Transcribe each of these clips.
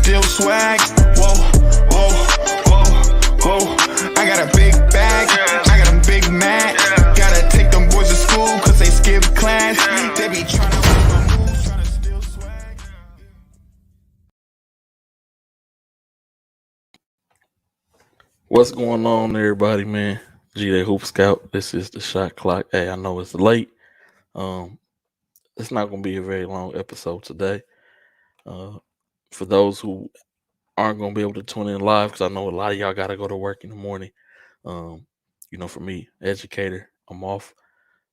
steal swag. Whoa, whoa, whoa, whoa. I got a big bag, I got them big mad. Gotta take them boys to school cause they skip class. They be trying to steal swag. What's going on, everybody, man? G-Day Hoop Scout. This is the shot clock. Hey, I know it's late. It's not going to be a very long episode today. For those who aren't going to be able to tune in live, because I know a lot of y'all got to go to work in the morning. For me, educator, I'm off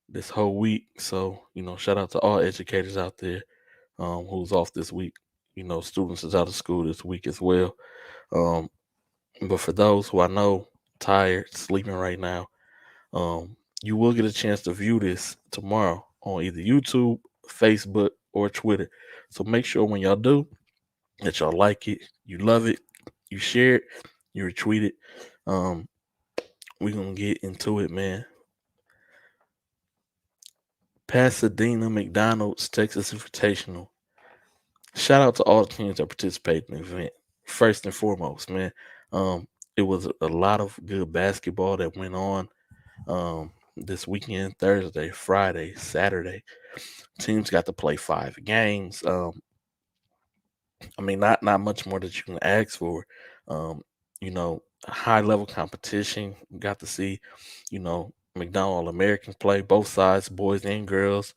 this whole week. So, shout out to all educators out there who's off this week. Students is out of school this week as well. But for those who I know tired, sleeping right now, you will get a chance to view this tomorrow on either YouTube, Facebook, or Twitter. So make sure when y'all do that y'all like it, you love it, you share it, you retweet it. We're gonna get into it, man. Pasadena, McDonald's, Texas Invitational. Shout out to all the teams that participated in the event. First and foremost, man. It was a lot of good basketball that went on this weekend, Thursday, Friday, Saturday. Teams got to play 5 games. Not much more that you can ask for. High level competition. Got to see, McDonald Americans play both sides, boys and girls.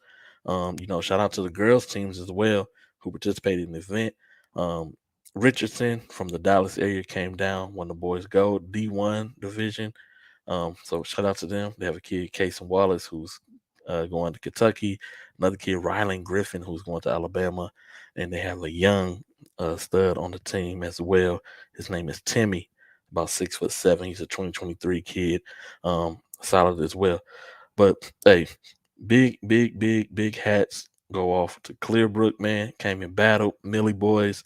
Shout out to the girls teams as well who participated in the event. Richardson from the Dallas area came down, won the boys gold D1 division. So shout out to them. They have a kid, Casey Wallace, who's going to Kentucky. Another kid, Rylan Griffin, who's going to Alabama. And they have a young stud on the team as well. His name is Timmy, about 6'7". He's a 2023 kid. Solid as well. But hey, big hats go off to Clearbrook, man. Came in battle. Millie boys.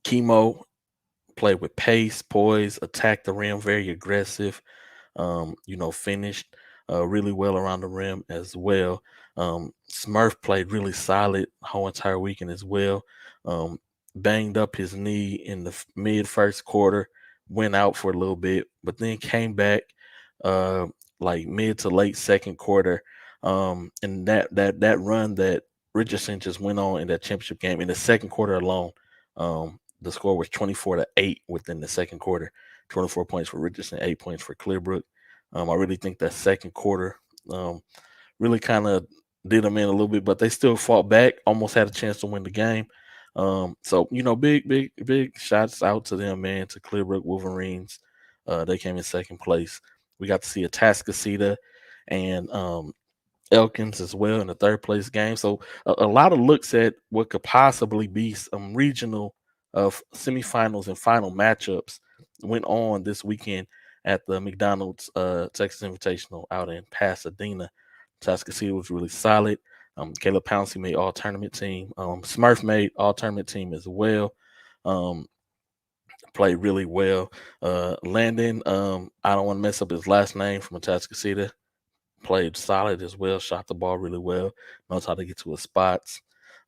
Chemo played with pace, poise, attacked the rim, very aggressive. Finished really well around the rim as well. Smurf played really solid whole entire weekend as well. Banged up his knee in the mid first quarter, went out for a little bit, but then came back like mid to late second quarter. And that run that Richardson just went on in that championship game in the second quarter alone. The score was 24-8 within the second quarter. 24 points for Richardson, 8 points for Clearbrook. I really think that second quarter really kind of did them in a little bit, but they still fought back, almost had a chance to win the game. Big shots out to them, man, to Clearbrook Wolverines. They came in second place. We got to see Atascocita and Elkins as well in the third place game. So a lot of looks at what could possibly be some regional semifinals and final matchups went on this weekend at the McDonald's Texas Invitational out in Pasadena. Atascocita was really solid. Caleb Pouncey made all-tournament team. Smurf made all-tournament team as well. Played really well. Landon, I don't want to mess up his last name, from Atascocita, played solid as well, shot the ball really well, knows how to get to his spots,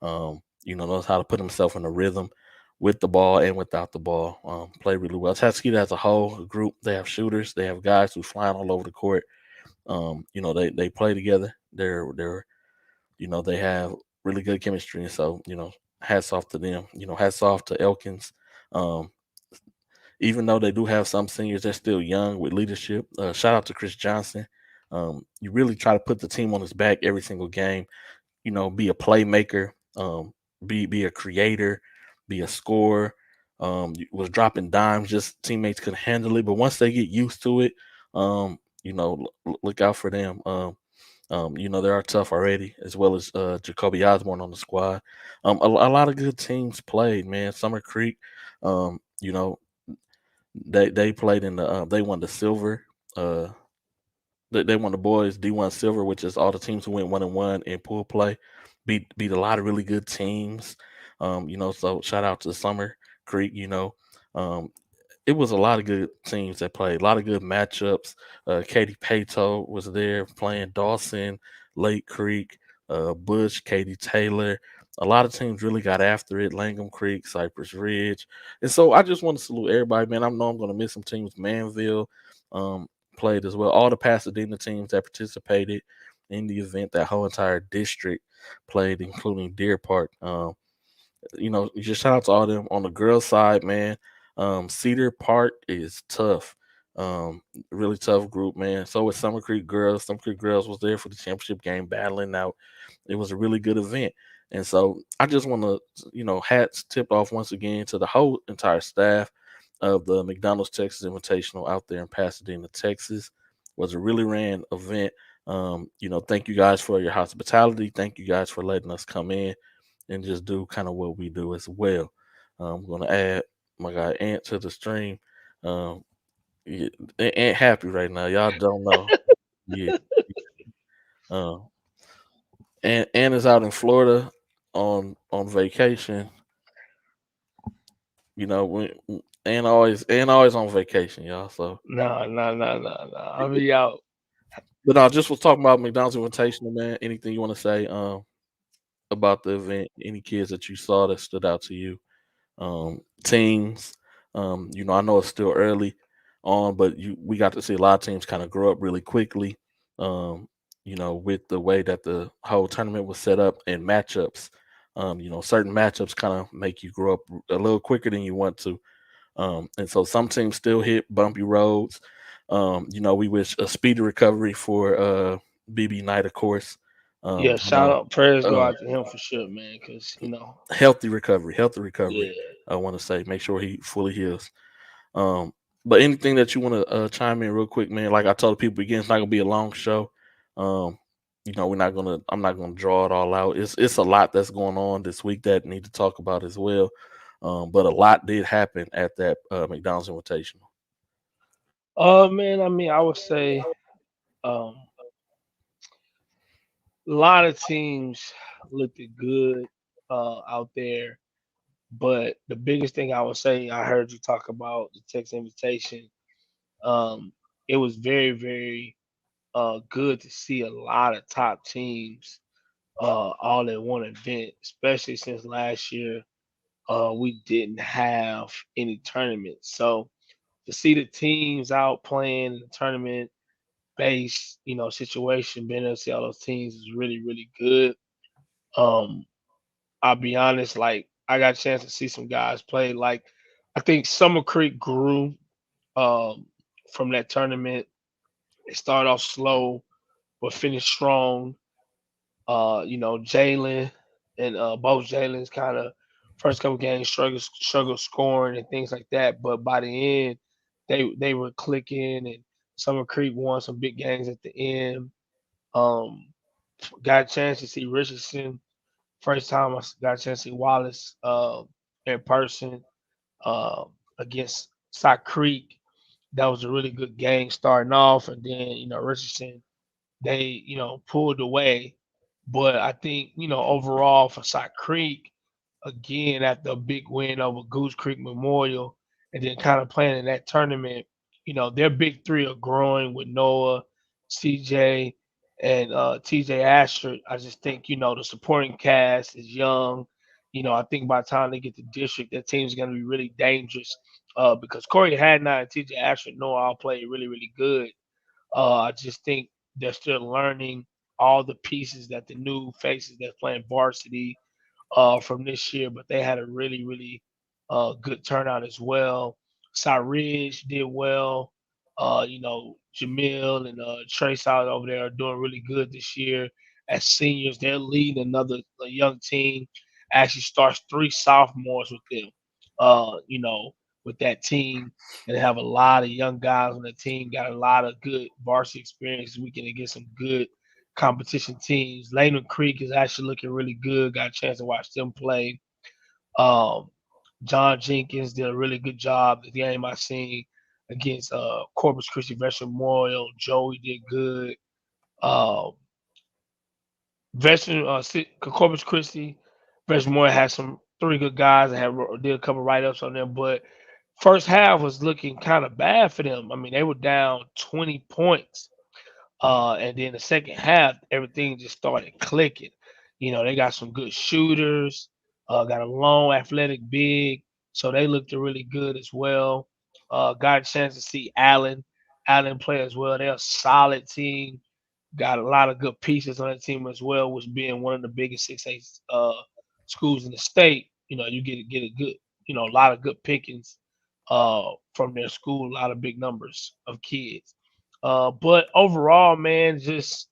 knows how to put himself in a rhythm with the ball and without the ball. Played really well. Atascocita as a whole, a group, they have shooters, they have guys who flying all over the court. They play together. They have really good chemistry, and so hats off to them. Hats off to Elkins. Even though they do have some seniors, they're still young with leadership. Shout out to Chris Johnson. You really try to put the team on his back every single game. Be a playmaker, be a creator, be a scorer. Was dropping dimes, just teammates couldn't handle it. But once they get used to it, look out for them. They are tough already, as well as Jacoby Osborne on the squad. A lot of good teams played, man. Summer Creek, they played in the they won the silver. They won the boys D1 silver, which is all the teams who went 1-1 in pool play. Beat a lot of really good teams. So shout out to Summer Creek. It was a lot of good teams that played, a lot of good matchups. Katie Pato was there playing Dawson, Lake Creek, Bush, Katie Taylor, A lot of teams really got after it. Langham Creek, Cypress Ridge, and so I just want to salute everybody, man. I know I'm going to miss some teams. Manville um, played as well. All the Pasadena teams that participated in the event, that whole entire district played, including Deer Park. Just shout out to all them on the girls' side, man. Cedar Park is tough. Really tough group, man. So was Summer Creek girls. Summer Creek girls was there for the championship game, battling out. It was a really good event. And so I just want to, hats tipped off once again to the whole entire staff of the McDonald's Texas Invitational out there in Pasadena, Texas. Was a really ran event. Thank you guys for your hospitality. Thank you guys for letting us come in and just do kind of what we do as well. I'm gonna add my guy Ant to the stream. Um, yeah, Ant happy right now. Y'all don't know. Yeah. Um, Ant is out in Florida on vacation. When Ant always on vacation, y'all. So, No. I'll be out. but I just was talking about McDonald's Invitational, man. Anything you want to say about the event? Any kids that you saw that stood out to you? Teams. I know it's still early on, but we got to see a lot of teams kind of grow up really quickly. With the way that the whole tournament was set up and matchups. Certain matchups kind of make you grow up a little quicker than you want to. And so some teams still hit bumpy roads. We wish a speedy recovery for BB Knight, of course. Yeah, I shout know out, prayers go uh, out to him for sure, man. Because healthy recovery, healthy recovery. yeah. I want to say, make sure he fully heals. Um, but anything that you want to chime in real quick, man. Like I told people again, it's not gonna be a long show. Um, we're not gonna. I'm not gonna draw it all out. It's a lot that's going on this week that need to talk about as well. But a lot did happen at that McDonald's Invitational. Man, I mean, I would say um, a lot of teams looked good out there, but the biggest thing I would say, I heard you talk about the Texas invitation. Um, it was very, very good to see a lot of top teams all at one event, especially since last year we didn't have any tournaments. So to see the teams out playing in the tournament based, situation, being able to see all those teams is really, really good. Um, I'll be honest, like I got a chance to see some guys play. Like I think Summer Creek grew um, from that tournament. They started off slow but finished strong. Jalen and both Jalen's kind of first couple games struggle scoring and things like that. But by the end, they were clicking, and Summer Creek won some big games at the end. Um, got a chance to see Richardson. First time I got a chance to see Wallace in person against Sock Creek. That was a really good game starting off, and then Richardson they pulled away. But I think overall for Sock Creek, again after a big win over Goose Creek Memorial, and then kind of playing in that tournament, their big three are growing with Noah, CJ, and TJ Asher. I just think the supporting cast is young. I think by the time they get to district, that team's going to be really dangerous because Corey Hadnot and TJ Asher know all play really, really good. I just think they're still learning all the pieces that the new faces that's playing varsity from this year, but they had a really, really good turnout as well. Cy Ridge did well. Jamil and Trace out over there are doing really good this year as seniors. They're leading another a young team. Actually starts three sophomores with them. With that team, and have a lot of young guys on the team. Got a lot of good varsity experience. We can get some good competition teams. Lehman Creek is actually looking really good. Got a chance to watch them play. Um, John Jenkins did a really good job. The game I seen against Corpus Christi Veteran Memorial, Joey did good. Um, Corpus Christi Veteran Memorial had some three good guys. I did a couple write ups on them, but first half was looking kind of bad for them. I mean, they were down 20 points. And then the second half, everything just started clicking. They got some good shooters. Got a long, athletic big, so they looked really good as well. Got a chance to see Allen play as well. They're a solid team. Got a lot of good pieces on that team as well, which being one of the biggest 6A schools in the state. You get a good, a lot of good pickings from their school, a lot of big numbers of kids. But overall, man, just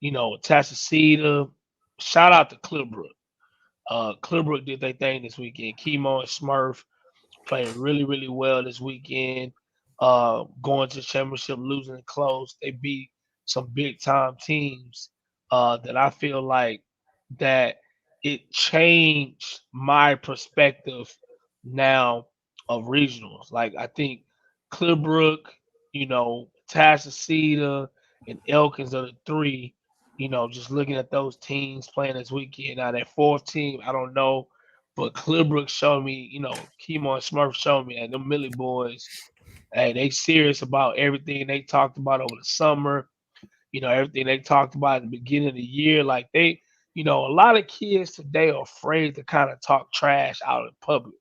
Tasacita, shout out to Clearbrook. Clearbrook did their thing this weekend. Chemo and Smurf playing really, really well this weekend. Going to the championship, losing it close. They beat some big time teams that I feel like that it changed my perspective now of regionals. Like I think Clearbrook, Tascasita and Elkins are the three. Just looking at those teams playing this weekend. Now that fourth team, I don't know, but Clearbrook showed me, Kimo and Smurf showed me that them Millie boys, hey, they serious about everything they talked about over the summer. Everything they talked about at the beginning of the year. Like a lot of kids today are afraid to kind of talk trash out in public,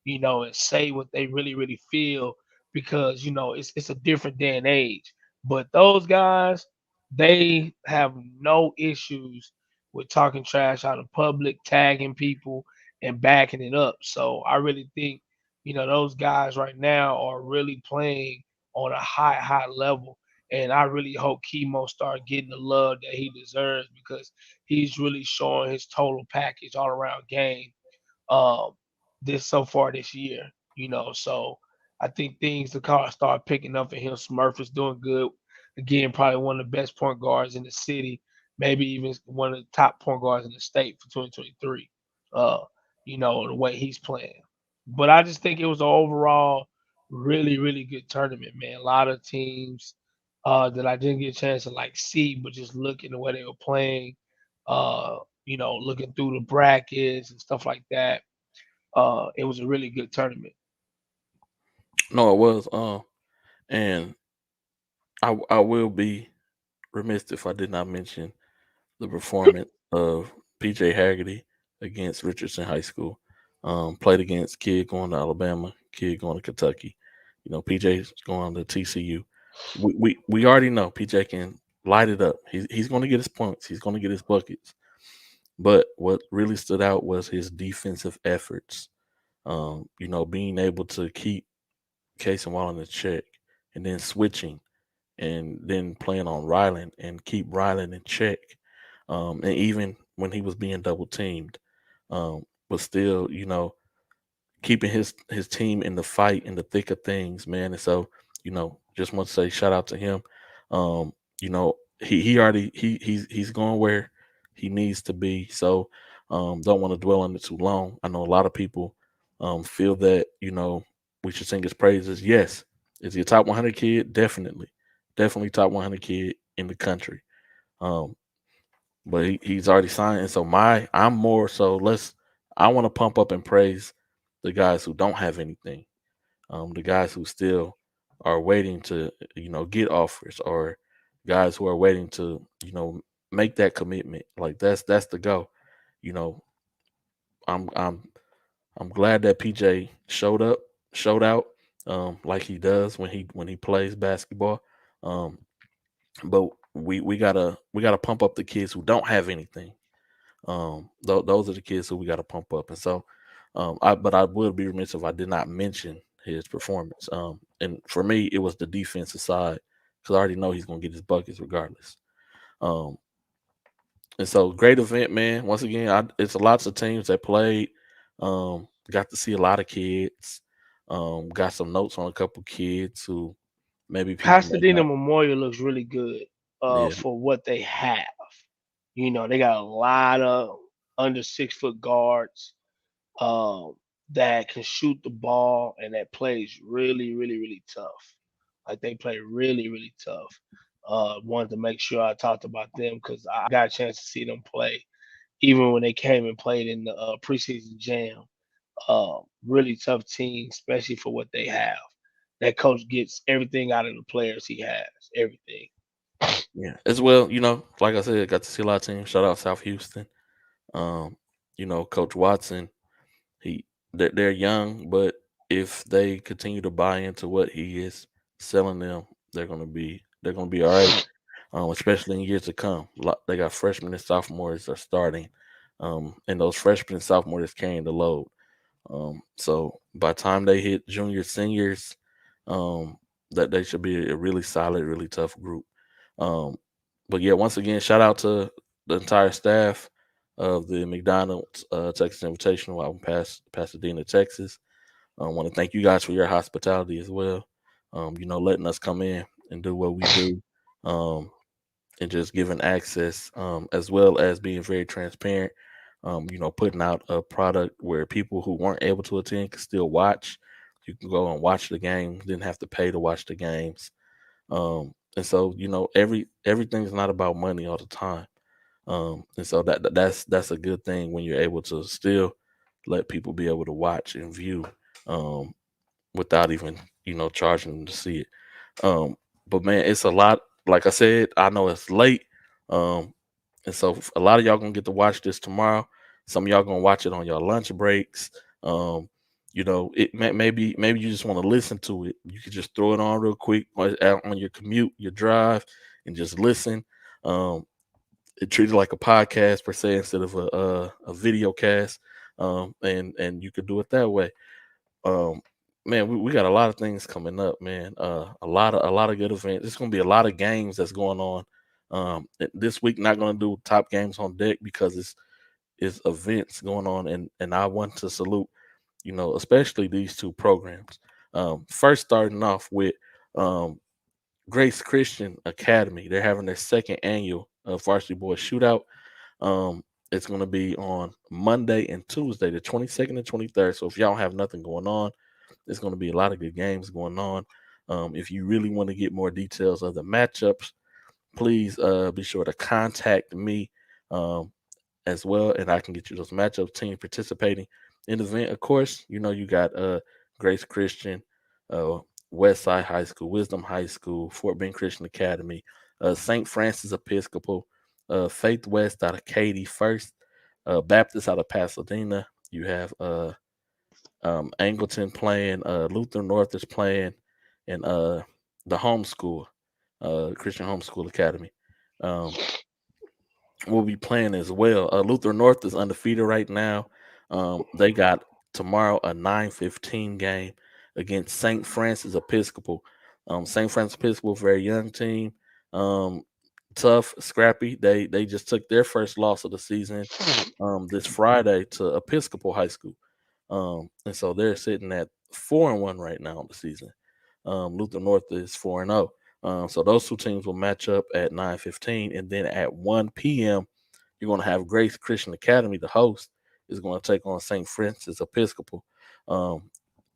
and say what they really, really feel because it's a different day and age. But those guys, they have no issues with talking trash out in public, tagging people, and backing it up. So I really think those guys right now are really playing on a high, high level. And I really hope Chemo start getting the love that he deserves because he's really showing his total package all around game um this so far this year. So I think things to kind of start picking up for him. Smurf is doing good. Again, probably one of the best point guards in the city, maybe even one of the top point guards in the state for 2023. Uh, the way he's playing. But I just think it was an overall really, really good tournament, man. A lot of teams that I didn't get a chance to like see, but just looking the way they were playing, uh, looking through the brackets and stuff like that. It was a really good tournament. No, it was. And I will be remiss if I did not mention the performance of PJ Haggerty against Richardson High School. Played against kid going to Alabama, kid going to Kentucky. PJ's going to TCU. We already know PJ can light it up. He's going to get his points. He's going to get his buckets. But what really stood out was his defensive efforts. Being able to keep Case and Wall in check and then switching and then playing on Ryland and keep Ryland in check. And even when he was being double teamed, but still, keeping his team in the fight in the thick of things, man. And so, just want to say shout out to him. Um, he already he's going where he needs to be. So don't want to dwell on it too long. I know a lot of people feel that, we should sing his praises. Yes. Is he a top 100 kid? Definitely. Definitely top 100 kid in the country. Um, but he's already signed. And so I'm more so I want to pump up and praise the guys who don't have anything. The guys who still are waiting to, get offers, or guys who are waiting to, make that commitment. Like that's the go. You know, I'm I'm glad that PJ showed out, like he does when he plays basketball. Um, but we gotta pump up the kids who don't have anything. Those are the kids who we gotta pump up. And so, but I would be remiss if I did not mention his performance. And for me, it was the defensive side because I already know he's gonna get his buckets regardless. Um, and so great event, man. Once again, it's lots of teams that played. Got to see a lot of kids. Got some notes on a couple kids who maybe people may Pasadena not. Memorial looks really good Yeah, for what they have. They got a lot of under 6 foot guards um, that can shoot the ball and that plays really, really, really tough. Like they play really, really tough. Wanted to make sure I talked about them because I got a chance to see them play, even when they came and played in the preseason jam. Really tough team, especially for what they have. That coach gets everything out of the players he has, everything. yeah. As well, like I said, got to see a lot of teams. Shout out South Houston. Um, Coach Watson, they're young, but if they continue to buy into what he is selling them, they're gonna be all right. Especially in years to come. They got freshmen and sophomores are starting, and those freshmen and sophomores carrying the load. So by the time they hit juniors, seniors, um, that they should be a really solid, really tough group. Um, but yeah, once again, shout out to the entire staff of the McDonald's Texas Invitational out in Pasadena, Texas. I want to thank you guys for your hospitality as well. Letting us come in and do what we do. Um, and just giving access, as well as being very transparent. Putting out a product where people who weren't able to attend can still watch. You can go and watch the game, didn't have to pay to watch the games. And so everything's not about money all the time. And so that's a good thing when you're able to still let people be able to watch and view, um, without even charging them to see it. But man, it's a lot. Like I said, I know it's late, um, and so a lot of y'all gonna get to watch this tomorrow. Some of y'all gonna watch it on your lunch breaks. Um, maybe you just want to listen to it. You could just throw it on real quick on your commute, your drive, and just listen. Um, it treated like a podcast per se instead of a video cast, and you could do it that way. um Man, we got a lot of things coming up, man. A lot of good events. It's gonna be a lot of games that's going on. This week not gonna do top games on deck because it's events going on, and I want to salute, especially these two programs. First starting off with um Grace Christian Academy. They're having their second annual Varsity Boys Shootout. um it's going to be on Monday and Tuesday, the 22nd and 23rd. So if y'all have nothing going on, there's going to be a lot of good games going on. If you really want to get more details of the matchups, please be sure to contact me, as well, and I can get you those matchups. Team participating in the event, of course. You got Grace Christian, uh, Westside High School, Wisdom High School, Fort Bend Christian Academy, St. Francis Episcopal, Faith West out of Katy, First Baptist out of Pasadena. You have Angleton playing, Lutheran North is playing, and the homeschool, Christian Homeschool Academy, um, will be playing as well. Lutheran North is undefeated right now. They got tomorrow a 9:15 game against St. Francis Episcopal. St. Francis Episcopal, very young team, um, tough, scrappy. They just took their first loss of the season this Friday to Episcopal High School. And so they're sitting at 4-1 right now in the season. Luther North is 4-0. So those two teams will match up at 9:15, and then at 1 p.m. you're going to have Grace Christian Academy, the host, is going to take on St. Francis Episcopal. Um,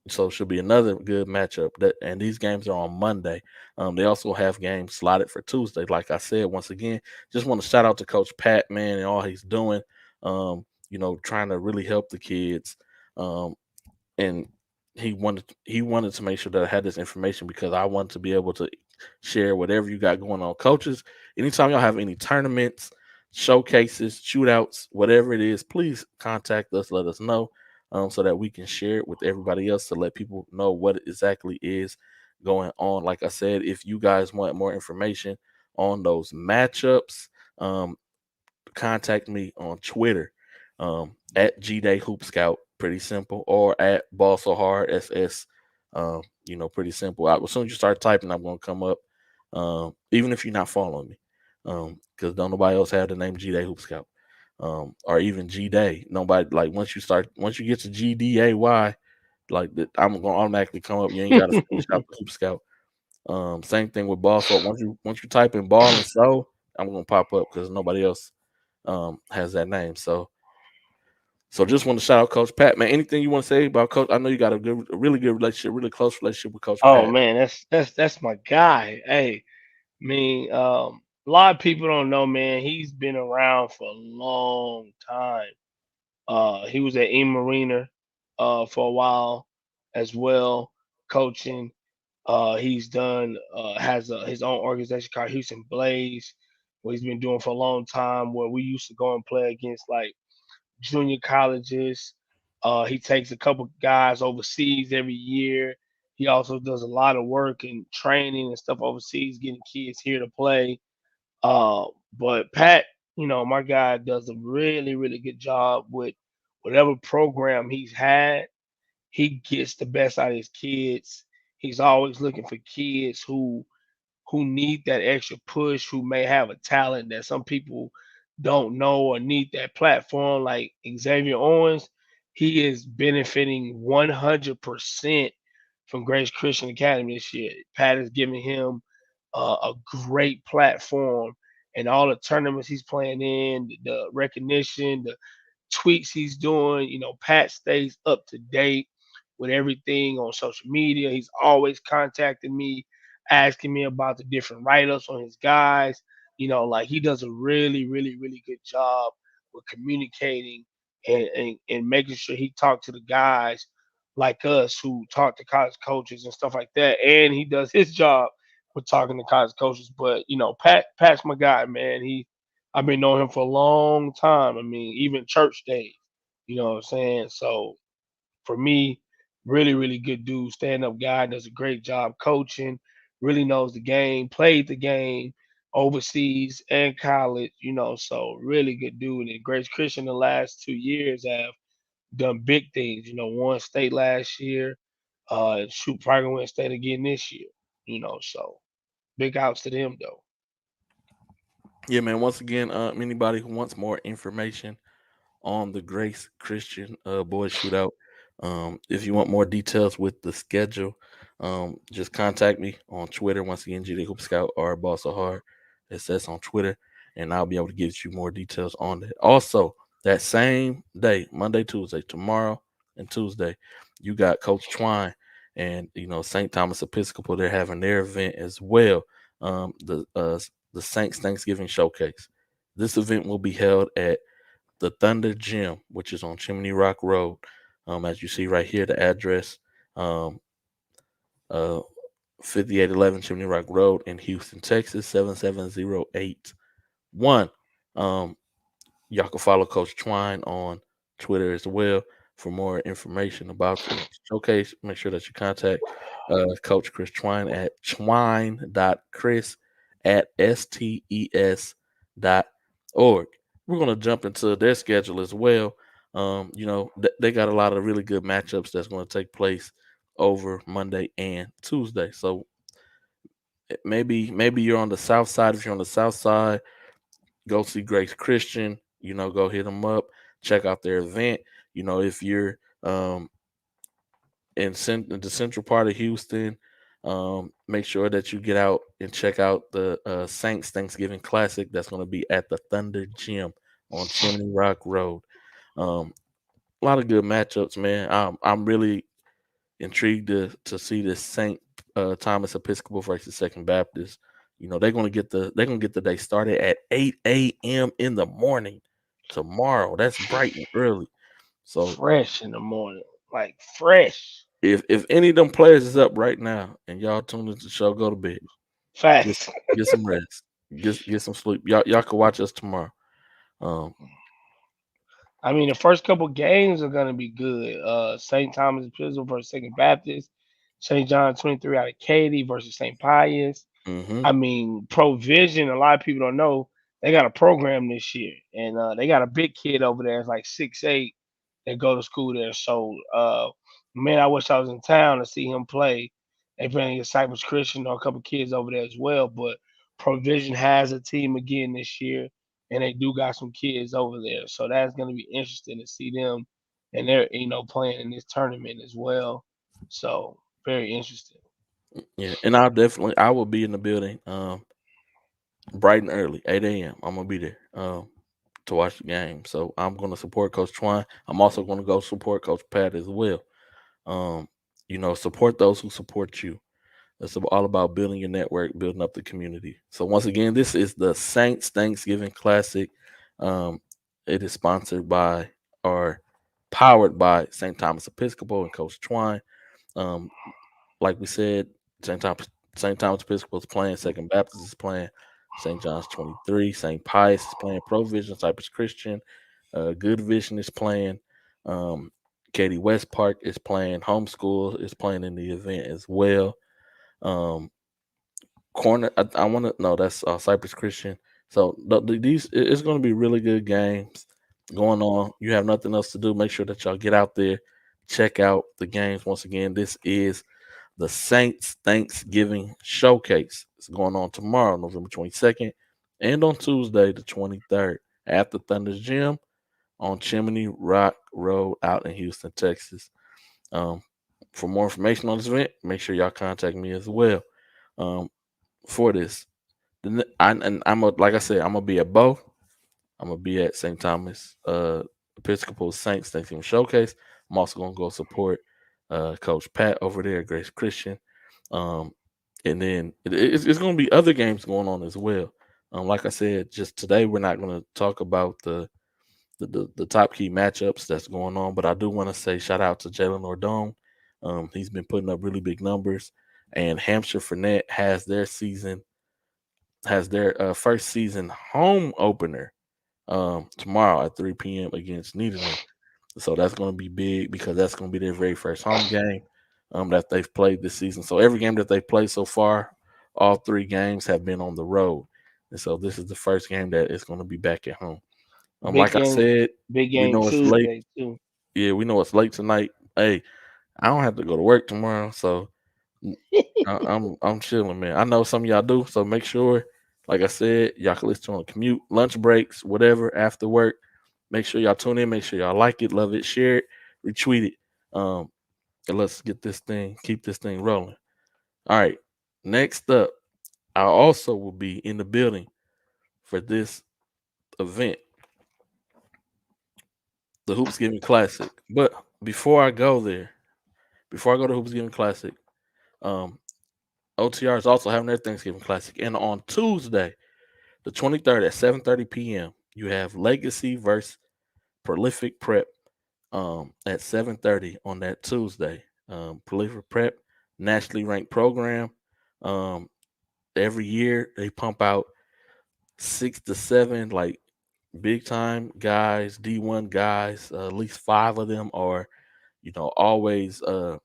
so it should be another good matchup. And these games are on Monday. They also have games slotted for Tuesday. Like I said, once again, just want to shout out to Coach Pat, man, and all he's doing. Trying to really help the kids. Um, and he wanted to make sure that I had this information because I wanted to be able to share whatever you got going on. Coaches, anytime y'all have any tournaments, showcases, shootouts, whatever it is, please contact us, let us know, so that we can share it with everybody else to let people know what exactly is going on. Like I said, if you guys want more information on those matchups, um, contact me on Twitter, at GDay Hoop Scout, pretty simple, or at Ball So Hard SS. Pretty simple. As soon as you start typing, I'm gonna come up. Even if you're not following me, because don't nobody else have the name GDay Hoop Scout, or even GDay. Nobody, like, once you get to GDAY, like I'm gonna automatically come up. You ain't gotta finish out the Hoop Scout. Same thing with Ball. So once you type in Ball and So, I'm gonna pop up because nobody else has that name. So just want to shout out Coach Pat, man. Anything you want to say about Coach? I know you got a really good relationship, really close relationship with Coach Oh Pat. man, that's my guy. Hey, I mean, a lot of people don't know, man. He's been around for a long time. He was at E Marina for a while as well, coaching. He's done has his own organization called Houston Blaze, what he's been doing for a long time. Where we used to go and play against like junior colleges. He takes a couple guys overseas every year. He also does a lot of work and training and stuff overseas, getting kids here to play. Uh, but Pat, my guy does a really, really good job with whatever program he's had. He gets the best out of his kids. He's always looking for kids who need that extra push, who may have a talent that some people don't know or need that platform, like Xavier Owens. He is benefiting 100% from Grace Christian Academy this year. Pat is giving him a great platform, and all the tournaments he's playing in, the recognition, the tweets he's doing. Pat stays up to date with everything on social media. He's always contacting me, asking me about the different write ups on his guys. Like he does a really, really, really good job with communicating and making sure he talks to the guys like us who talk to college coaches and stuff like that. And he does his job with talking to college coaches. But Pat's my guy, man. I've been knowing him for a long time. I mean, even church days. You know what I'm saying? So for me, really, really good dude, stand up guy, does a great job coaching, really knows the game, played the game overseas and college. So really good dude. And Grace Christian the last 2 years have done big things, won state last year, shoot, probably gonna win state again this year. So big outs to them though. Yeah, man. Once again, anybody who wants more information on the Grace Christian Boys Shootout, if you want more details with the schedule, just contact me on Twitter. Once again, GD Hoop Scout or Boss of Hard. It says on Twitter, and I'll be able to give you more details on that. Also, that same day, Monday, Tuesday, tomorrow and Tuesday, you got Coach Twine and St. Thomas Episcopal. They're having their event as well. The Saints Thanksgiving Showcase. This event will be held at the Thunder Gym, which is on Chimney Rock Road. As you see right here, the address, um, uh, 5811 Chimney Rock Road in Houston, Texas, 77081. Y'all can follow Coach Twine on Twitter as well for more information about the showcase. Make sure that you contact Coach Chris Twine at twine.chris@stes.org. We're going to jump into their schedule as well. They got a lot of really good matchups that's going to take place over Monday and Tuesday. So maybe you're on the south side. If you're on the south side, go see Grace Christian. Go hit them up, check out their event. If you're in the central part of Houston, make sure that you get out and check out the Saints Thanksgiving Classic. That's going to be at the Thunder Gym on Chimney Rock Road. A lot of good matchups, man. I'm really intrigued to see this St. Thomas Episcopal versus Second Baptist. They're gonna get the day started at 8 a.m. in the morning tomorrow. That's bright and early. So Fresh in the morning, like fresh. if any of them players is up right now and y'all tune into the show, go to bed. Get, Facts. get some rest. Get some sleep. Y'all can watch us tomorrow. Um, I mean, the first couple games are gonna be good. St. Thomas Episcopal versus Second Baptist, St. John 23 out of Katy versus St. Pius. mhm. I mean, Provision. A lot of people don't know they got a program this year, and they got a big kid over there. It's like 6'8" that go to school there. So, man, I wish I was in town to see him play. They playing against Cypress Christian or a couple kids over there as well. But Provision has a team again this year, and they do got some kids over there. So that's going to be interesting to see them, and they're playing in this tournament as well. So very interesting. Yeah, and I will be in the building bright and early, 8 a.m. I'm gonna be there to watch the game. So I'm gonna support Coach Twine. I'm also gonna go support Coach Pat as well. Um, support those who support you. It's all about building your network, building up the community. So once again, this is the Saints Thanksgiving Classic. Um, it is sponsored by or powered by St. Thomas Episcopal and Coach Twine. Um, like we said, St. Thomas St. Thomas Episcopal is playing, Second Baptist is playing, St. John's 23, St. Pius is playing, Provision, Cypress Christian, Good Vision is playing. Katie West Park is playing. Homeschool is playing in the event as well. Um, Corner, I want to no, that's Cypress Christian. So these it's going to be really good games going on. You have nothing else to do. Make sure that y'all get out there, check out the games. Once again, this is the Saints Thanksgiving Showcase. It's going on tomorrow, November 22nd, and on Tuesday, the 23rd, at the Thunder's Gym on Chimney Rock Road out in Houston, Texas. Um, for more information on this event, make sure y'all contact me as well. Um, for this, and like I said, I'm gonna be at both. I'm gonna be at St. Thomas Episcopal Saints Thanksgiving Showcase. I'm also gonna go support Coach Pat over there at Grace Christian. Um, and then it's going to be other games going on as well. Like I said, just today we're not going to talk about the top key matchups that's going on, but I do want to say shout out to Jalen Ordone. He's been putting up really big numbers, and Hampshire Fournette has their first season home opener tomorrow at 3 p.m. against Needham. So that's going to be big because that's going to be their very first home game that they've played this season. So every game that they've played so far, all 3 games have been on the road. And so this is the first game that is going to be back at home. Big Like I game, said, big we game know it's late. Tuesday too. Yeah, we know it's late tonight. Hey, I don't have to go to work tomorrow, so I'm chilling, man. I know some of y'all do, so make sure, like I said, y'all can listen on commute, lunch breaks, whatever, after work. Make sure y'all tune in. Make sure y'all like it, love it, share it, retweet it. And let's keep this thing rolling. All right. Next up, I also will be in the building for this event, the Hoopsgiving Classic. But before I go to Hoopsgiving Classic, OTR is also having their Thanksgiving Classic. And on Tuesday, the 23rd at 7:30 p.m., you have Legacy versus Prolific Prep at 7:30 on that Tuesday. Prolific Prep, nationally ranked program. Every year they pump out 6 to 7 like big time guys, D1 guys. At least 5 of them are, always a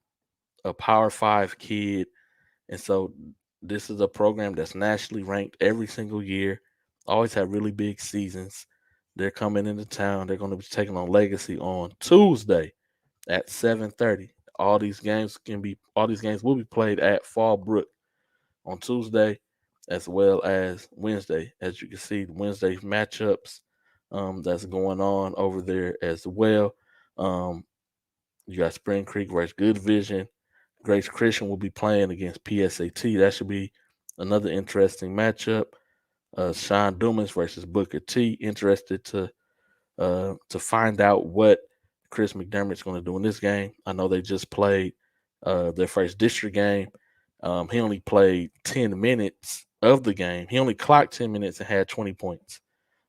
Power 5 kid. And so this is a program that's nationally ranked every single year. Always have really big seasons. They're coming into town. They're going to be taking on Legacy on Tuesday at 7:30. All these games will be played at Fallbrook on Tuesday as well as Wednesday. As you can see, Wednesday matchups that's going on over there as well. You got Spring Creek versus Good Vision. Grace Christian will be playing against PSAT. That should be another interesting matchup. Sean Dumas versus Booker T. Interested to find out what Chris McDermott's going to do in this game. I know they just played their first district game. He only played 10 minutes of the game. He only clocked 10 minutes and had 20 points.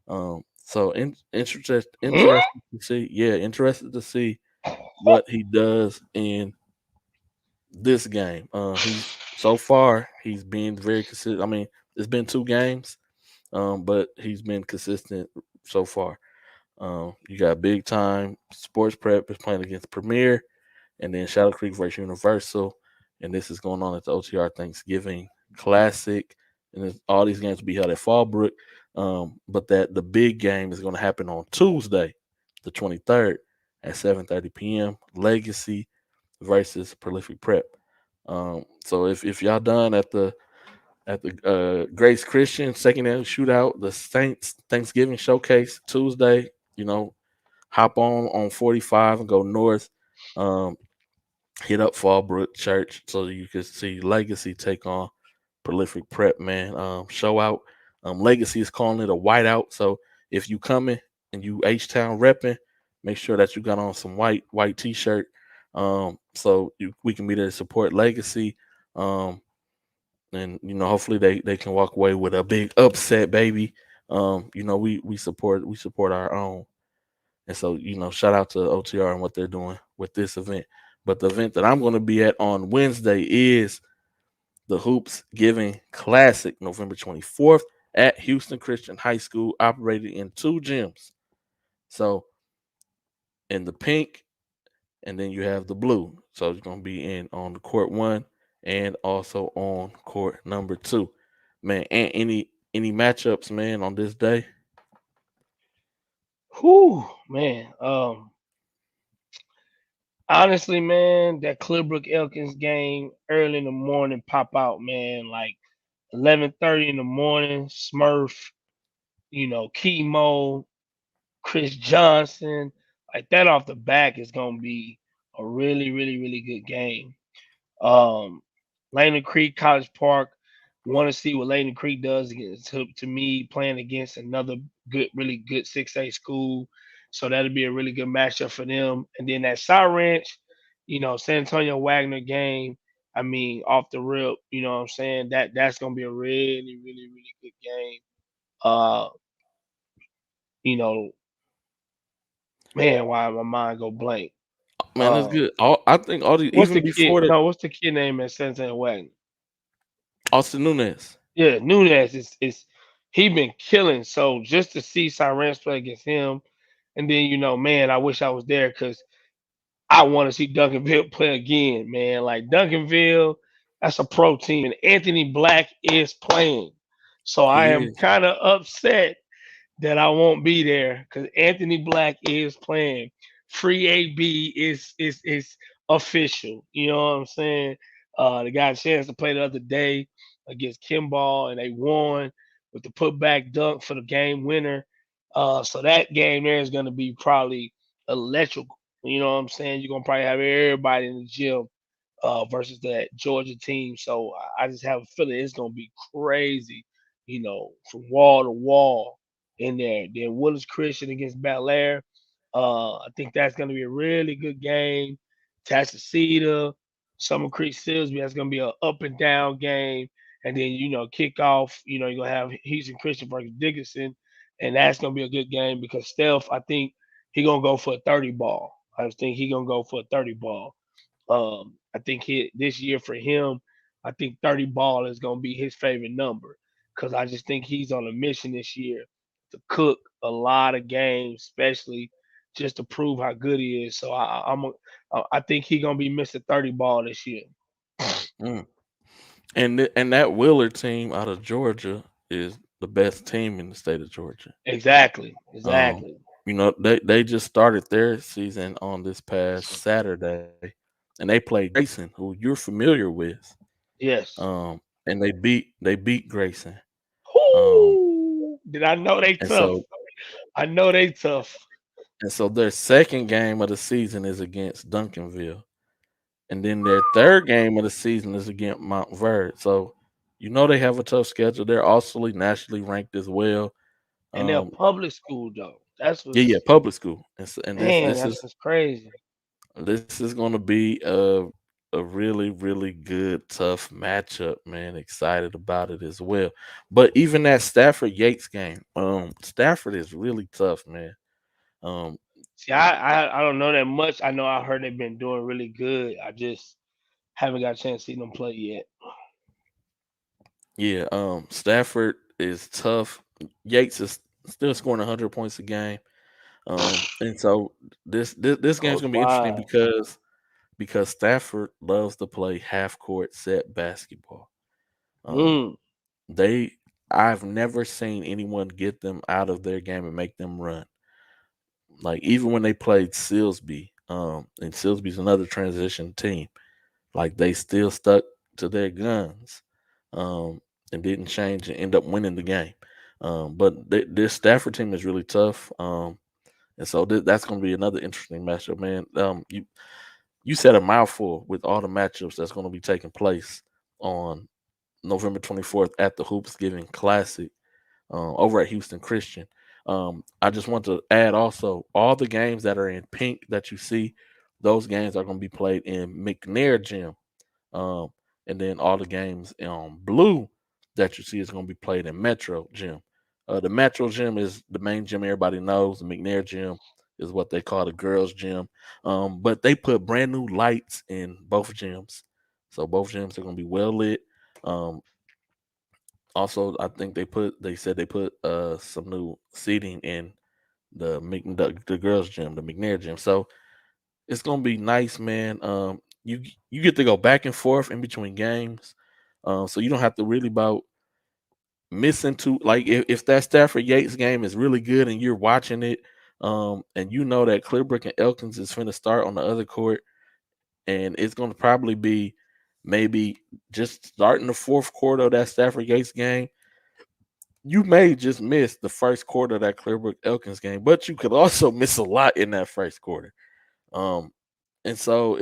So interested to see. Yeah, interested to see what he does in this game. He's been very consistent. I mean, it's been 2 games, but he's been consistent so far. You got Big Time Sports Prep is playing against Premier, and then Shadow Creek versus Universal, and this is going on at the OTR Thanksgiving Classic, and all these games will be held at Fallbrook. But the big game is going to happen on Tuesday, the 23rd at 7:30 p.m. Legacy versus Prolific Prep. So if y'all done at the Grace Christian second annual shootout, the Saints Thanksgiving Showcase Tuesday, hop on 45 and go north. Hit up Fallbrook Church so you can see Legacy take on Prolific Prep, man. Show out. Legacy is calling it a whiteout. So if you coming and you H-Town repping, make sure that you got on some white t-shirt. So we can be there to support Legacy. And hopefully they can walk away with a big upset, baby. We support our own. And so, shout out to OTR and what they're doing with this event. But the event that I'm going to be at on Wednesday is the Hoops Giving Classic, November 24th at Houston Christian High School, operated in 2 gyms. So in the pink, and then you have the blue. So it's gonna be in on the court one and also on court number two. Man, and any matchups, man, on this day? Whew, man. Honestly, man, that Clearbrook Elkins game early in the morning pop out, man. Like 11:30 in the morning. Smurf, Chemo, Chris Johnson, like that off the back is gonna be a really, really, really good game. Um, Lane Creek College Park. Want to see what Lane Creek does against to me playing against another good, really good 6A school. So that'll be a really good matchup for them. And then that Cy Ranch, San Antonio Wagner game. I mean, off the rip, you know what I'm saying? That's gonna be a really, really, really good game. Uh, you know, man, why my mind go blank? Man, that's Uh, good. I think all the what's even the kid? before the No, what's the kid name at San Antonio Wagner? Austin Nunez. Yeah, Nunez is he been killing. So just to see Cyrans play against him, and then man, I wish I was there because I want to see Duncanville play again, man. Like Duncanville, that's a pro team, and Anthony Black is playing. So I He am is. kind of upset that I won't be there because Anthony Black is playing. Free AB is official. You know what I'm saying? They got a chance to play the other day against Kimball and they won with the putback dunk for the game winner. So that game there is going to be probably electrical. You know what I'm saying? You're gonna probably have everybody in the gym versus that Georgia team. So I just have a feeling it's gonna be crazy, from wall to wall in there. Then Willis Christian against Bel Air. I think that's gonna be a really good game. Tasacita, Summer Creek Silsby, that's gonna be an up and down game. And then, kickoff, you're gonna have Houston Christian versus Dickinson. And that's gonna be a good game because Steph, I think he gonna go for a 30 ball. I think he gonna go for a 30 ball. I think this year for him, I think 30 ball is gonna be his favorite number because I just think he's on a mission this year to cook a lot of games, especially just to prove how good he is. So I think he's gonna be Mr. 30 ball this year. Mm. And that Willard team out of Georgia is the best team in the state of Georgia. Exactly, Um, exactly. they just started their season on this past Saturday, and they played Grayson, who you're familiar with. Yes. And they beat Grayson. Um, Whoo! Did I know they and tough? so I know they tough. and so their second game of the season is against Duncanville, and then their third game of the season is against Mount Verde. So they have a tough schedule. They're also nationally ranked as well. And they're Um, public school though. That's yeah, what's public school, and this man, this that's is what's crazy. this is going to be a really really good tough matchup, man. Excited about it as well. But even that Stafford Yates game, Stafford is really tough, man. Um, See, I don't know that much. I know I heard they've been doing really good. I just haven't got a chance to see them play yet. yeah, Stafford is tough. Yates is still scoring 100 points a game. And so this game's Coach gonna be interesting Wise. because Stafford loves to play half court set basketball. Um, Mm. they I've never seen anyone get them out of their game and make them run. Like even when they played Silsby, and Silsby's another transition team, like they still stuck to their guns, um, and didn't change and end up winning the game. But this Stafford team is really tough. And so that's going to be another interesting matchup, man. You said a mouthful with all the matchups that's going to be taking place on November 24th at the Hoops Giving Classic over at Houston Christian. I just want to add also all the games that are in pink that you see, those games are going to be played in McNair Gym. Um, and then all the games in blue that you see is going to be played in Metro Gym. The Metro Gym is the main gym everybody knows. The McNair Gym is what they call the girls' gym. But they put brand new lights in both gyms. So both gyms are going to be well lit. Um, Also, I think they said they put some new seating in the girls' gym, the McNair gym. So it's gonna be nice, man. You get to go back and forth in between games, so you don't have to really about missing two. Like if that Stafford Yates game is really good and you're watching it, and you know that Clearbrook and Elkins is finna start on the other court, and it's gonna probably be maybe just starting the fourth quarter of that Stafford Yates game. You may just miss the first quarter of that Clearbrook Elkins game, but you could also miss a lot in that first quarter. Um, and so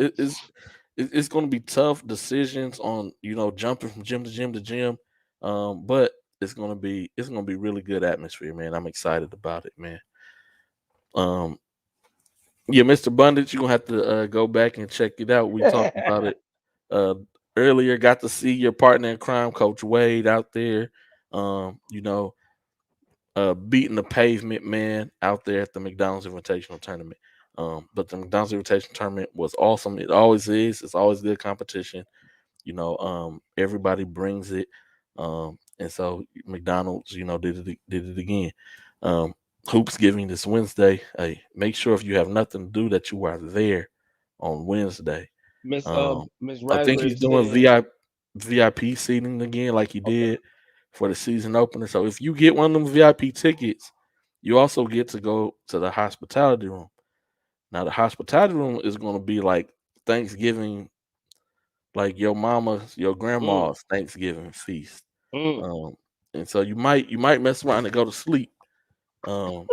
it's going to be tough decisions on jumping from gym to gym to gym. But it's gonna be really good atmosphere, man. I'm excited about it, man. Um, yeah, Mr. Bundage, you're gonna have to go back and check it out. We talked about it uh earlier. Got to see your partner in crime, Coach Wade, out there. Um, you know, beating the pavement man out there at the McDonald's Invitational Tournament. But the McDonald's Invitational Tournament was awesome. It always is. It's always good competition. Everybody brings it. And so McDonald's, did it again. Um, Hoops giving this Wednesday. Hey, make sure if you have nothing to do that you are there on Wednesday. Miss I think Raspberry he's doing said, VIP seating again, like he okay, did for the season opener. So if you get one of them VIP tickets, you also get to go to the hospitality room. Now the hospitality room is going to be like Thanksgiving, like your mama's, your mm, grandma's Thanksgiving feast. mm. Um, and so you might mess around and go to sleep um,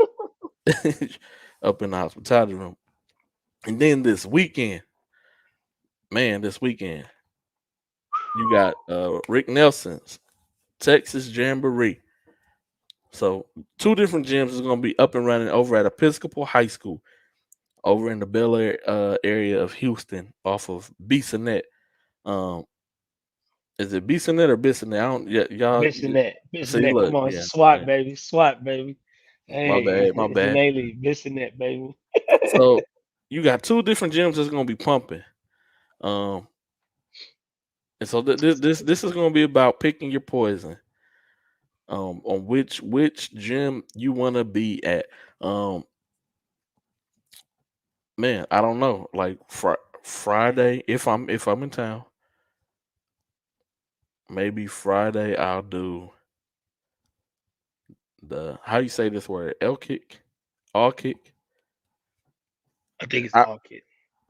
up in the hospitality room. And then this weekend, you got Rick Nelson's Texas Jamboree. So two different gyms is going to be up and running over at Episcopal High School over in the Bel Air area of Houston off of Bissonnette. Um, is it Bissonnette or Bissonnette? I don't. Yeah, y'all. See, Bissonnette. look, Come on, yeah, SWAT yeah. baby, SWAT baby. My Hey, bad, my it's an bad. A-League, Bissonnette baby. So you got two different gyms that's going to be pumping. Um, and so this is going to be about picking your poison. On which gym you want to be at. Um, man, I don't know. Like Friday, if I'm in town, maybe Friday I'll do the how you say this word all kick. I think it's I all kid.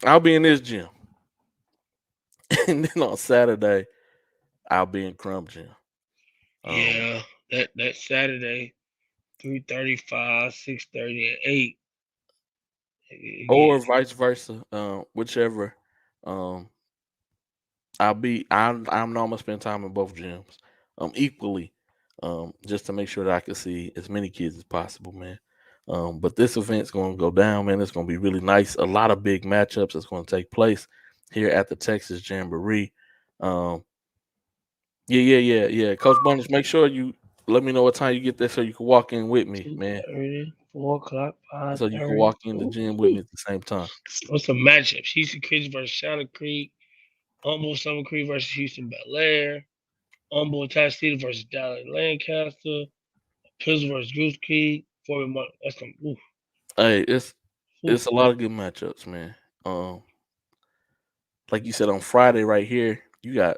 I'll be in this gym, and then on Saturday I'll be in Crumb Gym. Um, Yeah, that Saturday, 3:35, 6:30, and 8. Again, or vice versa, whichever. Um, I know I'm gonna spend time in both gyms, equally, just to make sure that I can see as many kids as possible, man. But this event's gonna go down, man. It's gonna be really nice. A lot of big matchups that's gonna take place here at the Texas Jamboree. Um, yeah. Coach Bunnish, make sure you let me know what time you get there so you can walk in with me, man. 2:30, 4 o'clock, So you can 5:30. walk in the Ooh, gym with me at the same time. what's the matchups? Houston Creek versus Shadow Creek. Humboldt Summer Creek versus Houston Bel Air. Humboldt Pasadena versus Dallas Lancaster. Pills versus Goose Creek. That's some. Oof, Hey, it's oof. it's a lot of good matchups, man. Um, like you said on Friday right here, you got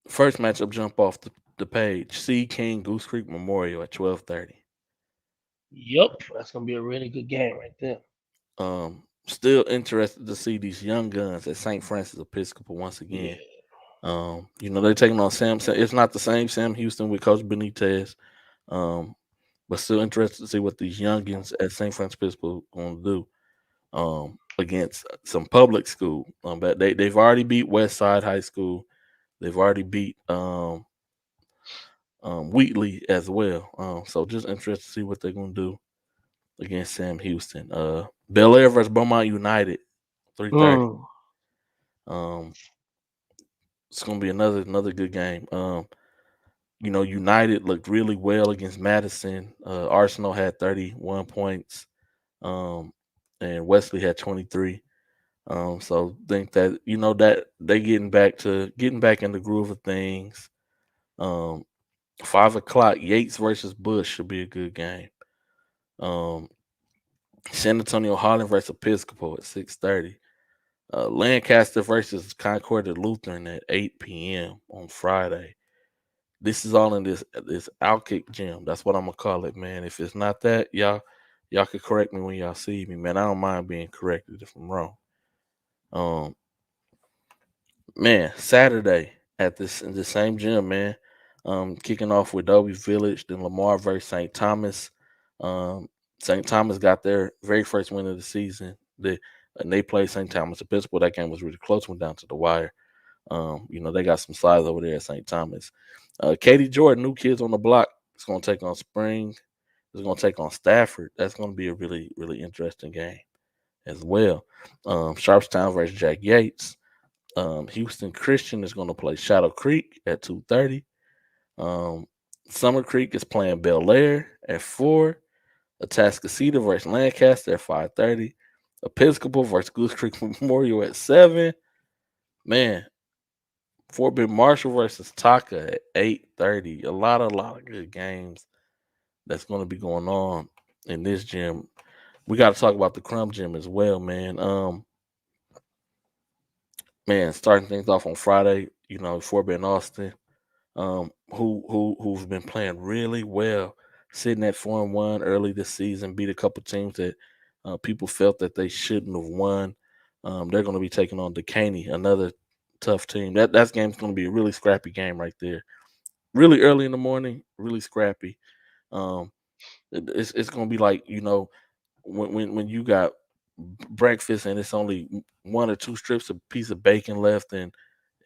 first matchup jump off the page. C King Goose Creek Memorial at 12:30. Yup, that's gonna be a really good game right there. Still interested to see these young guns at St. Francis Episcopal once Yeah. again. They're taking on Sam. It's not the same Sam Houston with Coach Benitez. Um, but still interested to see what these youngins at St. Francis Episcopal going to do. Against some public school. But they've already beat West Side High School. They've already beat Wheatley as well. So just interested to see what they're gonna do against Sam Houston. Bel Air versus Beaumont United, 3:30. Mm. Um, it's gonna be another good game. United looked really well against Madison. Arsenal had 31 points. Um, and Wesley had 23. So think that that they getting back in the groove of things. Um, 5 o'clock, Yates versus Bush should be a good game. Um, San Antonio Harlan versus Episcopal at 6:30. Lancaster versus Concord and Lutheran at 8 p.m. on Friday. This is all in this Outkick gym. That's what I'm gonna call it, man. If it's not that, y'all can correct me when y'all see me, man. I don't mind being corrected if I'm wrong. Um, Man, Saturday at this in the same gym, man. Kicking off with W Village, then Lamar versus St. Thomas. Um, St. Thomas got their very first win of the season. They played St. Thomas Episcopal. That game was really close, went down to the wire. They got some size over there at St. Thomas. Katie Jordan, new kids on the block, is going to take on Spring. It's going to take on Stafford. That's going to be a really, really interesting game as well. Sharpstown versus Jack Yates. Houston Christian is going to play Shadow Creek at 2:30. Um, Summer Creek is playing Bel Air at 4. Atascocita versus Lancaster at 5:30. Episcopal versus Goose Creek Memorial at 7. Man, Fort Bend Marshall versus Taka at 8:30. A lot of good games that's going to be going on in this gym. We got to talk about the Crumb Gym as well, man. Starting things off on Friday, Fort Bend Austin, who've been playing really well, sitting at 4-1 early this season, beat a couple teams that people felt that they shouldn't have won. They're going to be taking on Decaney, another tough team. That game's going to be a really scrappy game right there. Really early in the morning, really scrappy. Um, it's going to be like when you got breakfast and it's only one or two strips of piece of bacon left, and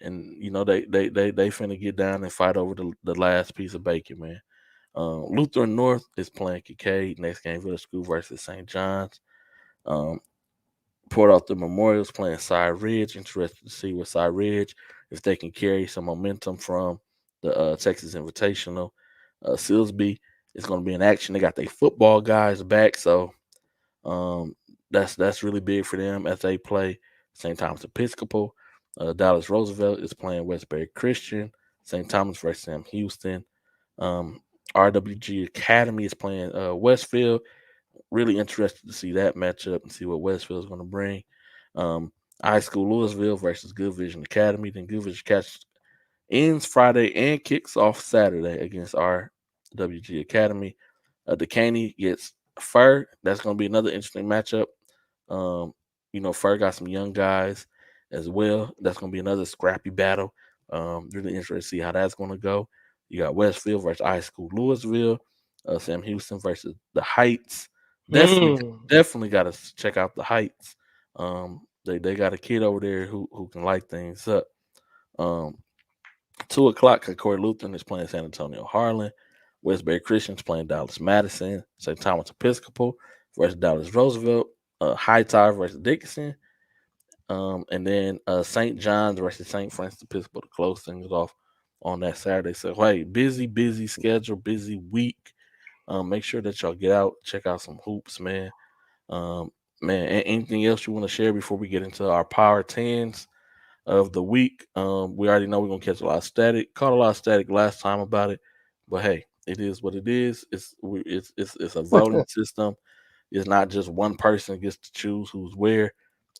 they finna get down and fight over the last piece of bacon, man. Lutheran North is playing Kincaid. Next game, Village School versus St. John's. Um, Port Arthur Memorial's playing Cy Ridge. Interested to see what Cy Ridge, if they can carry some momentum from the Texas Invitational. Silsby is going to be in action. They got their football guys back, so um, that's really big for them as they play St. Thomas Episcopal. Dallas Roosevelt is playing Westbury Christian. St. Thomas versus Sam Houston. Um, RWG Academy is playing Westfield. Really interested to see that matchup and see what Westfield is going to bring. High School Louisville versus Good Vision Academy. Then Good Vision Academy ends Friday and kicks off Saturday against our WG Academy. Decaney gets Fur. That's going to be another interesting matchup. Fur got some young guys as well. That's going to be another scrappy battle. Really interested to see how that's going to go. You got Westfield versus High School Louisville. Sam Houston versus the Heights. Definitely got to check out the Heights. They got a kid over there who can light things up. 2 o'clock, Concord Lutheran is playing San Antonio Harlan. Westbury Christian's playing Dallas Madison. St. Thomas Episcopal versus Dallas Roosevelt. High Tide versus Dickinson. And then St. John's versus St. Francis Episcopal to close things off on that Saturday. So, hey, busy schedule, busy week. Make sure that y'all get out, check out some hoops, man. Anything else you want to share before we get into our Power 10s of the week? We already know we're going to catch a lot of static. Caught a lot of static last time about it. But, hey, it is what it is. It's a voting system. It's not just one person gets to choose who's where.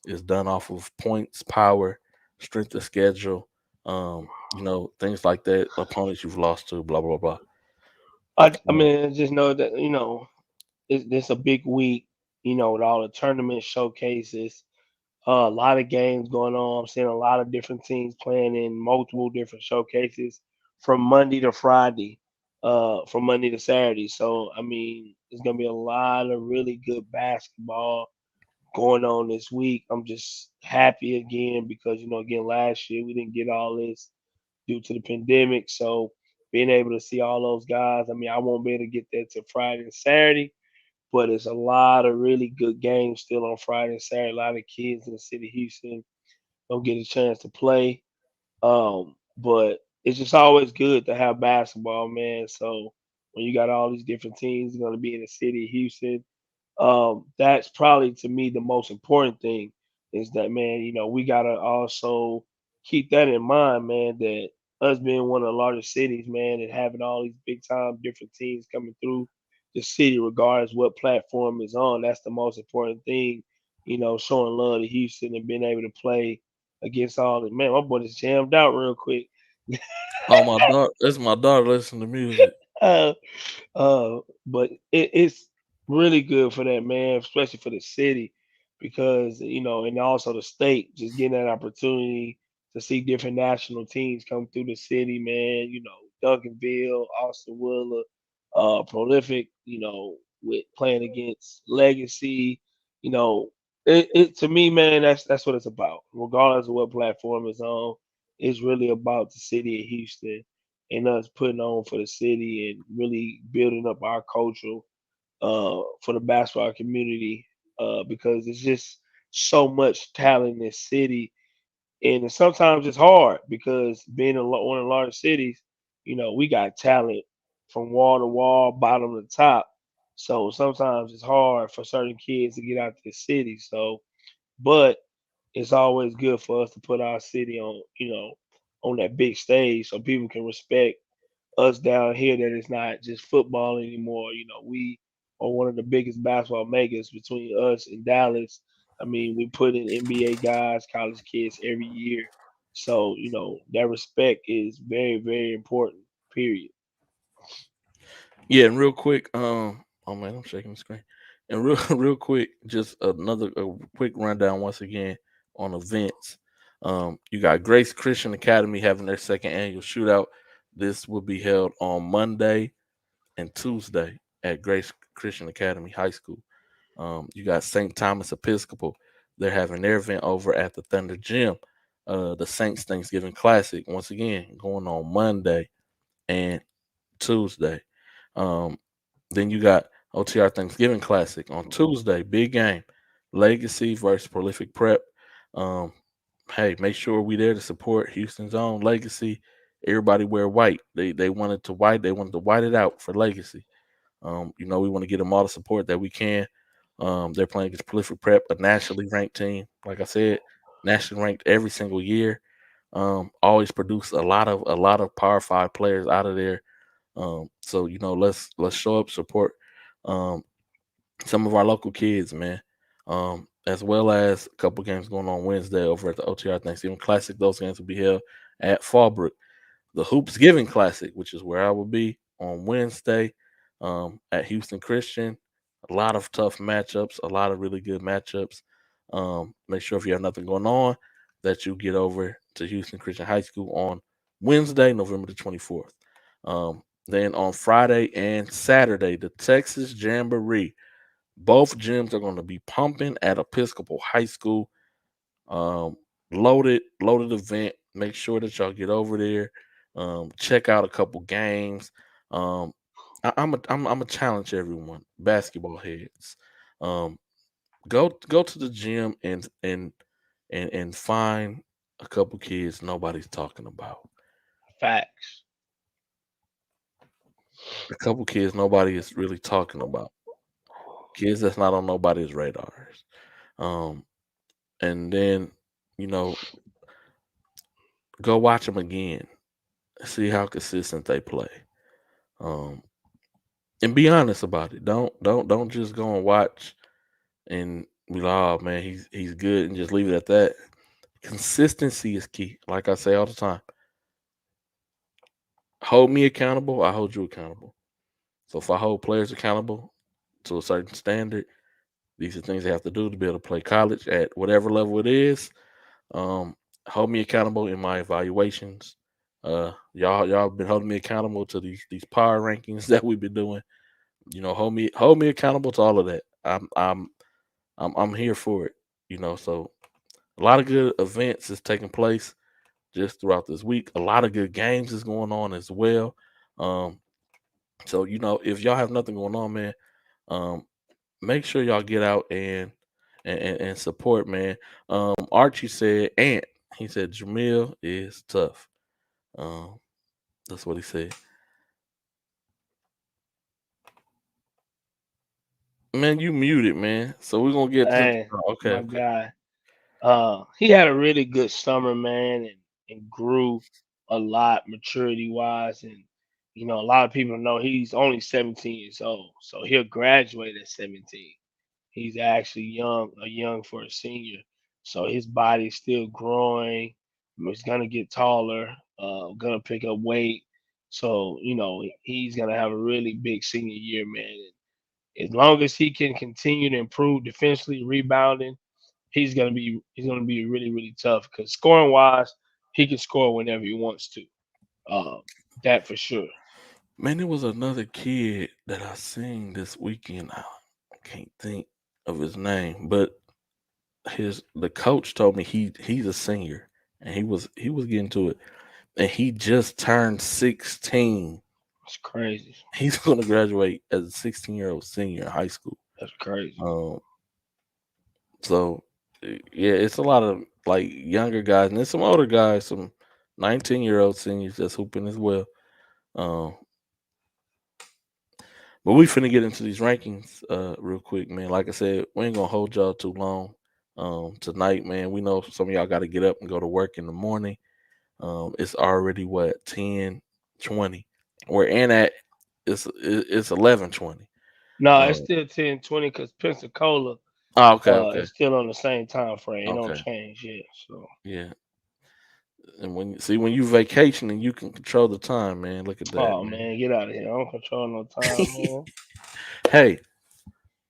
It's done off of points, power, strength of schedule, things like that. Opponents you've lost to, blah blah blah. I mean, just know that it's a big week. With all the tournament showcases, a lot of games going on. I'm seeing a lot of different teams playing in multiple different showcases from Monday to Friday, from Monday to Saturday. So I mean, there's gonna be a lot of really good basketball going on this week. I'm just happy again because again last year we didn't get all this due to the pandemic. So being able to see all those guys, I mean, I won't be able to get there till Friday and Saturday, but it's a lot of really good games still on Friday and Saturday. A lot of kids in the city of Houston don't get a chance to play. But it's just always good to have basketball, man. So when you got all these different teams going to be in the city of Houston, that's probably to me the most important thing is that, man, we got to also keep that in mind, man, that us being one of the largest cities, man, and having all these big time different teams coming through the city, regardless what platform is on. That's the most important thing, showing love to Houston and being able to play against all the man. My boy just jammed out real quick. Oh, my daughter, that's my daughter listening to music. Uh, but it's really good for that man, especially for the city, because and also the state, just getting that opportunity to see different national teams come through the city, man. Duncanville, Austin Willer, prolific. With playing against Legacy, you know, it to me, man, that's what it's about. Regardless of what platform it's on, it's really about the city of Houston and us putting on for the city and really building up our culture for the basketball community because it's just so much talent in this city, and sometimes it's hard because being in one of the largest cities, we got talent from wall to wall, bottom to top. So sometimes it's hard for certain kids to get out to the city. So, but it's always good for us to put our city on, on that big stage so people can respect us down here that it's not just football anymore. We are one of the biggest basketball makers between us and Dallas. I mean, we put in NBA guys, college kids every year. So, that respect is very, very important, period. Yeah, and real quick, oh man, I'm shaking the screen. And real real quick, just another a quick rundown once again on events. You got Grace Christian Academy having their second annual shootout. This will be held on Monday and Tuesday at Grace Christian Academy High School. You got St. Thomas Episcopal. They're having their event over at the Thunder Gym. The Saints Thanksgiving Classic, once again, going on Monday and Tuesday. Um, then you got OTR Thanksgiving Classic on Tuesday. Big game. Legacy versus Prolific Prep. Um, hey, make sure we there to support Houston's own Legacy. Everybody wear white. They wanted to white. They wanted to white it out for Legacy. We want to get them all the support that we can. They're playing against Prolific Prep, a nationally ranked team. Like I said, nationally ranked every single year. Always produce a lot of Power Five players out of there. So let's show up, support um, some of our local kids, man. As well as a couple games going on Wednesday over at the OTR Thanksgiving Classic. Those games will be held at Fallbrook. The Hoops Giving Classic, which is where I will be on Wednesday at Houston Christian. A lot of tough matchups, a lot of really good matchups. Make sure if you have nothing going on that you get over to Houston Christian High School on Wednesday, November the 24th. Then on Friday and Saturday, the Texas Jamboree. Both gyms are going to be pumping at Episcopal High School. Um, loaded event. Make sure that y'all get over there. Check out a couple games. Um, I'm a challenge everyone, basketball heads. Um, go to the gym and find a couple kids nobody's talking about. Facts. A couple kids nobody is really talking about. Kids that's not on nobody's radars. Um, and then you know go watch them again. See how consistent they play. Um, and be honest about it. Don't just go and watch and be like, oh man, he's good and just leave it at that. Consistency is key. Like I say all the time. Hold me accountable, I hold you accountable. So if I hold players accountable to a certain standard, these are things they have to do to be able to play college at whatever level it is. Um, hold me accountable in my evaluations. Y'all been holding me accountable to these power rankings that we've been doing. Hold me accountable to all of that. I'm here for it. So a lot of good events is taking place just throughout this week. A lot of good games is going on as well. Um, so if y'all have nothing going on, man, um, make sure y'all get out and support, man. Archie said, Ant. He said Jamil is tough. Um, that's what he said. Man, you muted, man. So we're gonna get to Hey, okay, my okay. guy. He had a really good summer, man, and grew. a lot maturity wise, and a lot of people know he's only 17 years old, so he'll graduate at 17. He's actually young for a senior, so his body's still growing. He's gonna get taller, gonna pick up weight, so he's gonna have a really big senior year, man. And as long as he can continue to improve defensively, rebounding, he's gonna be really really tough because scoring wise, he can score whenever he wants to. Uh, that for sure. Man, there was another kid that I seen this weekend. I can't think of his name, but the coach told me he's a senior and he was getting to it, and he just turned 16. That's crazy. He's going to graduate as a 16-year-old senior in high school. That's crazy. Um, so yeah, it's a lot of like younger guys and there's some older guys, some 19-year-old seniors that's hooping as well. Um, but we finna get into these rankings real quick, man. Like I said, we ain't gonna hold y'all too long. Tonight, man, we know some of y'all got to get up and go to work in the morning. It's already what 10:20. We're in at it's 11:20. No, it's Um, still 10-20 because Pensacola okay, is still on the same time frame. It don't okay, change yet. So, yeah. And when you vacationing, you can control the time, man. Look at that, oh man. man, get out of here. I don't control no time, man. Hey,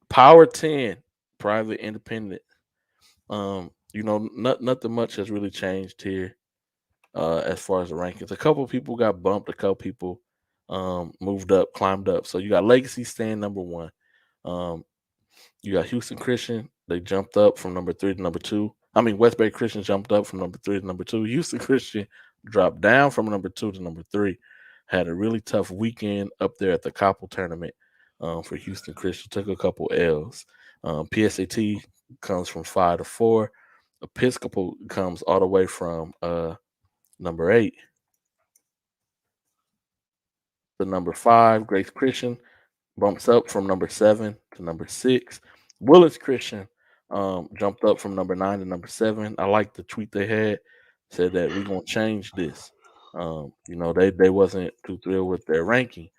Power 10, private, independent. Nothing much has really changed here as far as the rankings. A couple people got bumped, a couple people moved up, climbed up. So you got Legacy staying number one. Um, you got Houston Christian. They jumped up from number three to number two. I mean, West Bay Christian jumped up from number three to number two. Houston Christian dropped down from number two to number three. Had a really tough weekend up there at the Coppell tournament for Houston Christian. Took a couple L's. PSAT comes from 5 to 4. Episcopal comes all the way from number 8 to number 5. Grace Christian bumps up from number 7 to number 6. Willis Christian jumped up from number 9 to number 7. I like the tweet they had, said that we're gonna change this. They wasn't too thrilled with their ranking,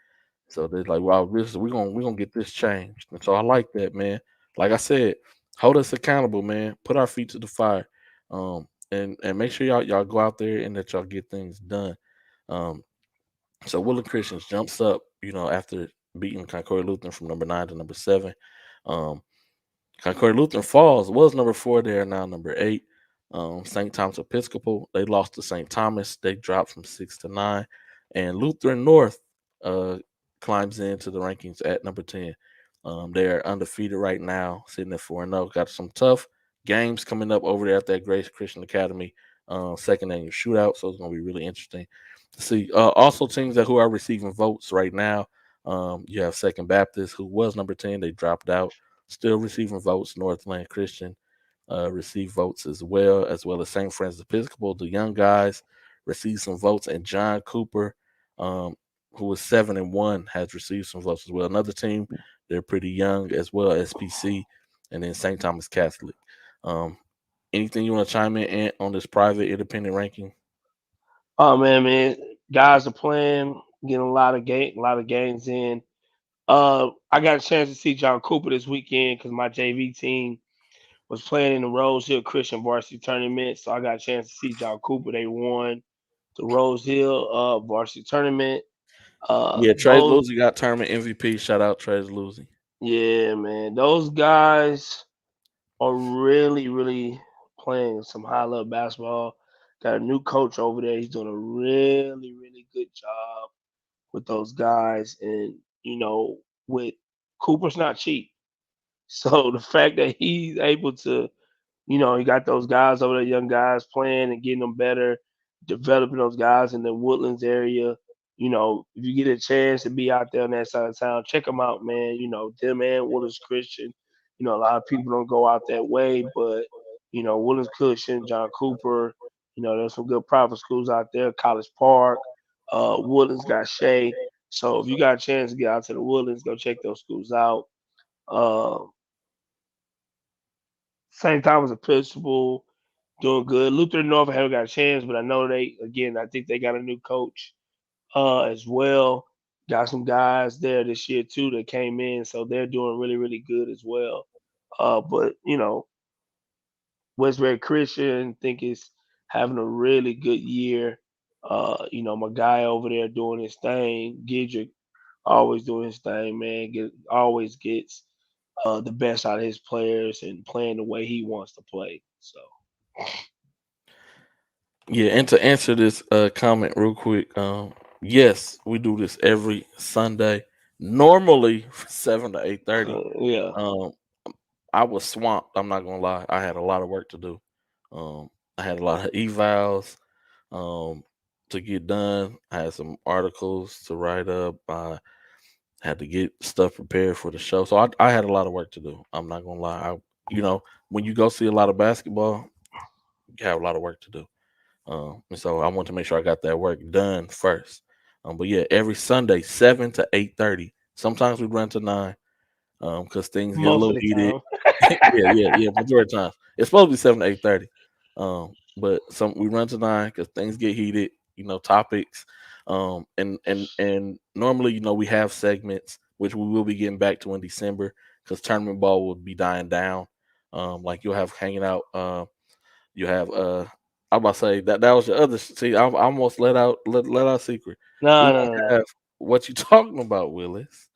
so they're like, "Wow, we're gonna get this changed." And so I like that, man. Like I said, hold us accountable, man. Put our feet to the fire, and make sure y'all go out there and that y'all get things done. Um, so Willow Christians jumps up, after beating Concord Lutheran from number 9 to number 7. Um, Concord Lutheran Falls was number 4. They are now number 8. St. Thomas Episcopal, they lost to St. Thomas. They dropped from 6 to 9. And Lutheran North uh, climbs into the rankings at number 10. They are undefeated right now, sitting at 4-0. Got some tough games coming up over there at that Grace Christian Academy second annual shootout. So it's going to be really interesting to see. Also, teams who are receiving votes right now. You have Second Baptist, who was number 10. They dropped out. Still receiving votes. Northland Christian received votes as well as St. Francis Episcopal. The young guys received some votes, and John Cooper, who was 7-1, has received some votes as well. Another team, they're pretty young as well, SPC, and then St. Thomas Catholic. Anything you want to chime in Ant, on this private independent ranking? Oh man, guys are playing, getting a lot of games in. I got a chance to see John Cooper this weekend because my JV team was playing in the Rose Hill Christian Varsity Tournament, so I got a chance to see John Cooper. They won the Rose Hill Varsity Tournament. Yeah, Trey Those Lucy got tournament MVP. Shout out Trey Lucy. Yeah, man, those guys are really, really playing some high level basketball. Got a new coach over there. He's doing a really, really good job with those guys. And, with Cooper's not cheap. So the fact that he's able to he got those guys over there, young guys playing and getting them better, developing those guys in the Woodlands area. If you get a chance to be out there on that side of town, check them out, man. Them and Woodlands Christian. A lot of people don't go out that way, but Woodlands Christian, John Cooper. There's some good private schools out there. College Park, Woodlands got Shea. So if you got a chance to get out to the Woodlands, go check those schools out. Uh, St. Thomas Episcopal. doing good. Lutheran North haven't got a chance, but I know I think they got a new coach as well. Got some guys there this year too that came in, so they're doing really, really good as well. But Westbury Christian think is having a really good year. My guy over there doing his thing, Gidrick, always doing his thing, man. Always gets the best out of his players and playing the way he wants to play. So Yeah, and to answer this comment real quick, yes, we do this every Sunday, normally 7 to 8:30. yeah, Um, I was swamped. I'm not gonna lie. I had a lot of work to do. I had a lot of evals um, to get done. I had some articles to write up. I had to get stuff prepared for the show. So I had a lot of work to do. I'm not gonna lie. When you go see a lot of basketball, you have a lot of work to do. And so I want to make sure I got that work done first. But yeah, every Sunday, 7 to 8:30. Sometimes we run to 9 because things get a most of little the heated. time. Yeah. Majority of times it's supposed to be 7 to 8:30. But we run to 9 because things get heated. Topics. And normally, we have segments which we will be getting back to in December because tournament ball will be dying down. Like you'll have hanging out. You have I'm about to say that was the other. See, I almost let out secret. We No, no, gonna no, no. have what you talking about, Willis.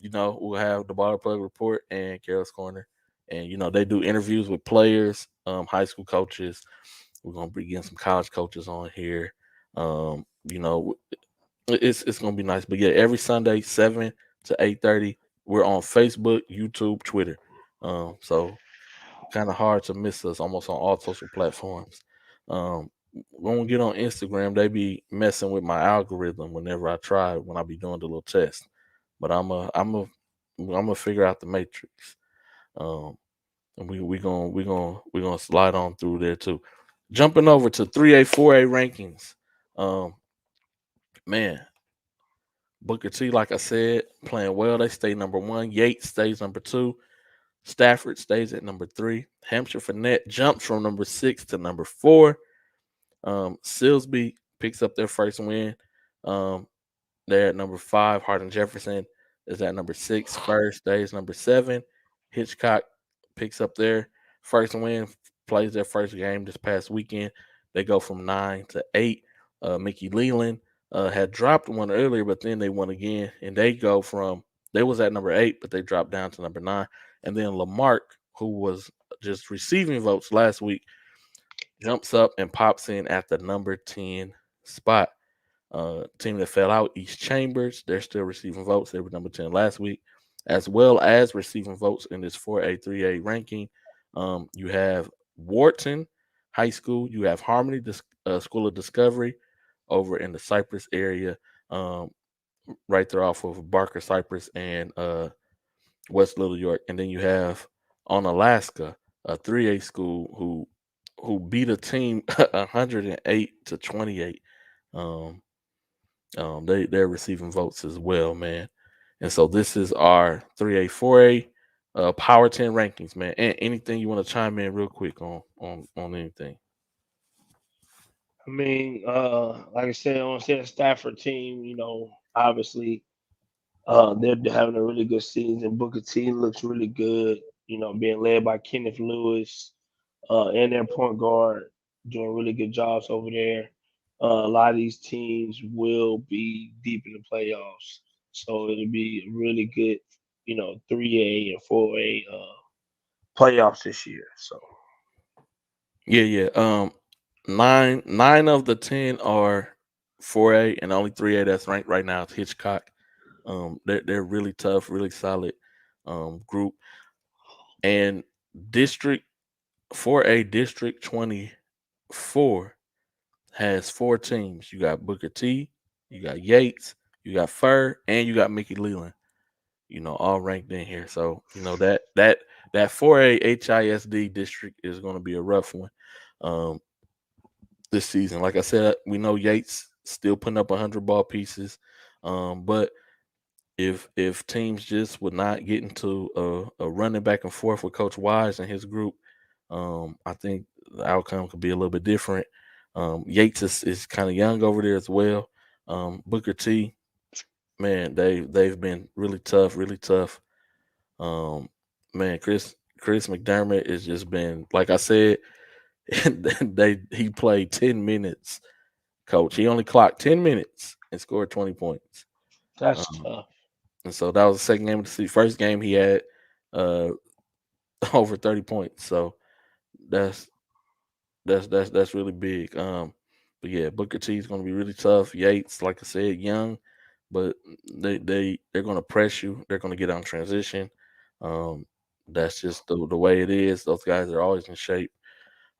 We'll have the Baller Plug Report and Carol's Corner, and they do interviews with players, high school coaches. We're gonna bring in some college coaches on here. Um, you know, it's gonna be nice. But yeah, every Sunday, 7 to 8:30, we're on Facebook, YouTube, Twitter. So kind of hard to miss us almost on all social platforms. Um, when we get on Instagram, they be messing with my algorithm whenever I try when I be doing the little test. But I'm a figure out the matrix. Um, and we gonna slide on through there too. Jumping over to 3A 4A rankings. Um, man, Booker T, like I said, playing well. They stay number one. Yates stays number two. Stafford stays at number three. Hampshire Finette jumps from number 6 to number 4. Silsby picks up their first win. Um, they're at number 5. Hardin Jefferson is at number 6. First stays number 7. Hitchcock picks up their first win, plays their first game this past weekend. They go from 9 to 8. Mickey Leland had dropped one earlier, but then they won again, and they was at number 8, but they dropped down to number 9. And then Lamarck, who was just receiving votes last week, jumps up and pops in at the number 10 spot. Team that fell out, East Chambers, they're still receiving votes. They were number 10 last week, as well as receiving votes in this 4A, 3A ranking. You have Wharton High School. You have Harmony School of Discovery over in the Cypress area, right there off of Barker, Cypress, and West Little York. And then you have on Alaska, a 3A school who beat a team 108 to 28. Um, they're receiving votes as well, man. And so this is our 3A 4A Power 10 rankings, man. And anything you want to chime in real quick on anything? I mean, like I said, on the Stafford team, obviously, they're having a really good season. Booker T looks really good. Being led by Kenneth Lewis, and their point guard doing really good jobs over there. A lot of these teams will be deep in the playoffs, so it'll be really good, 3A and 4A playoffs this year. So Yeah. Nine of the 10 are 4A, and only 3A that's ranked right now is Hitchcock. They're really tough, really solid group. And District 4A District 24 has 4 teams. You got Booker T, you got Yates, you got Fur, and you got Mickey Leland. All ranked in here. So that 4A HISD district is going to be a rough one this season. Like I said, we know Yates still putting up 100 ball pieces, but if teams just would not get into a running back and forth with Coach Wise and his group, I think the outcome could be a little bit different. Yates is kind of young over there as well. Booker T, man, they've been really tough, really tough. Um, man, Chris McDermott has just been, like I said, he played 10 minutes. Coach, he only clocked 10 minutes and scored 20 points. That's Um, tough. and so that was the second game of the season. First game he had uh, over 30 points. So that's that's really big. But yeah, Booker T is going to be really tough. Yates, like I said, young, but they're going to press you. They're going to get on transition. Um, that's just the way it is. Those guys are always in shape.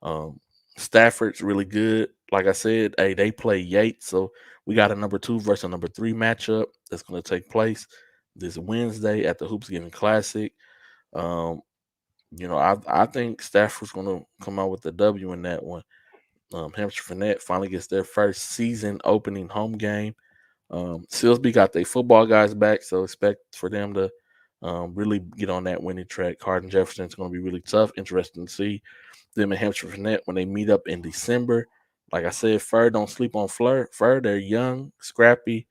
Um, Stafford's really good. Like I said, hey, they play Yates, so we got a number 2 versus a number 3 matchup that's going to take place this Wednesday at the Hoopsgiving Classic. Um, I think Stafford's going to come out with the W in that one. Hampshire Finette finally gets their first season opening home game. Silsby got their football guys back, so expect for them to really get on that winning track. Hardin Jefferson's going to be really tough. Interesting to see them and Hampshire Finette when they meet up in December. Like I said, Fur, don't sleep on Fleur. Fur, they're young, scrappy,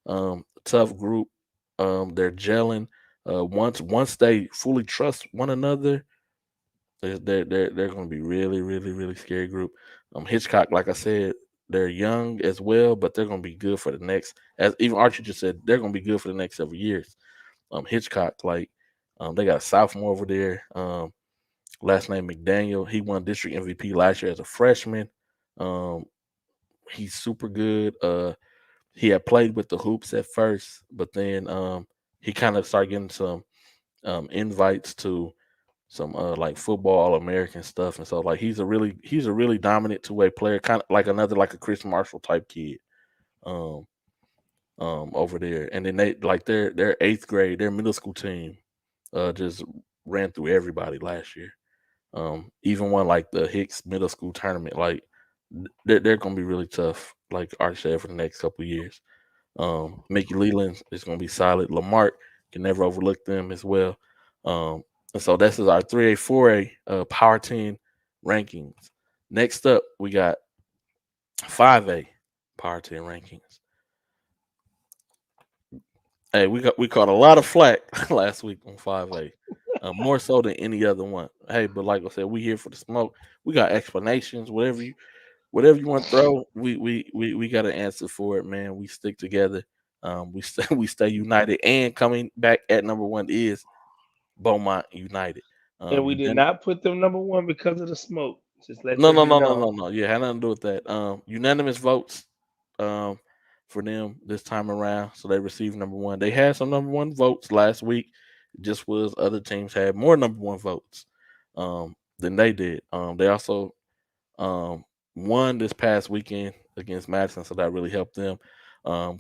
tough group. They're gelling. Once they fully trust one another, they're going to be really, really, really scary group. Hitchcock, like I said, they're young as well, but they're going to be good for the next. As even Archie just said, they're going to be good for the next several years. Hitchcock, they got a sophomore over there. Last name McDaniel. He won district MVP last year as a freshman. Um, he's super good. He had played with the hoops at first, but then he kind of started getting some invites to some like football All American stuff, and so like he's a really dominant 2-way player, kind of like a Chris Marshall type kid. Um, over there, and then their eighth grade, their middle school team, just ran through everybody last year. Even won like the Hicks Middle School tournament. Like they're gonna be really tough, like Arch said, for the next couple of years. Mickey Leland is gonna be solid. Lamarck can never overlook them as well. And so this is our 3A, 4A Power 10 rankings. Next up, we got 5A Power 10 rankings. Hey, we caught a lot of flack last week on 5A, more so than any other one. Hey, but like I said, we here for the smoke. We got explanations, whatever you want to throw. We got an answer for it, man. We stick together. We stay united. And coming back at number 1 is Beaumont United. And we did not put them number 1 because of the smoke. Just let No, that no, be no, no, known. no, no. Yeah, had nothing to do with that. Unanimous votes for them this time around. So they received number 1. They had some number 1 votes last week. It just was other teams had more number 1 votes than they did. They also won this past weekend against Madison, so that really helped them.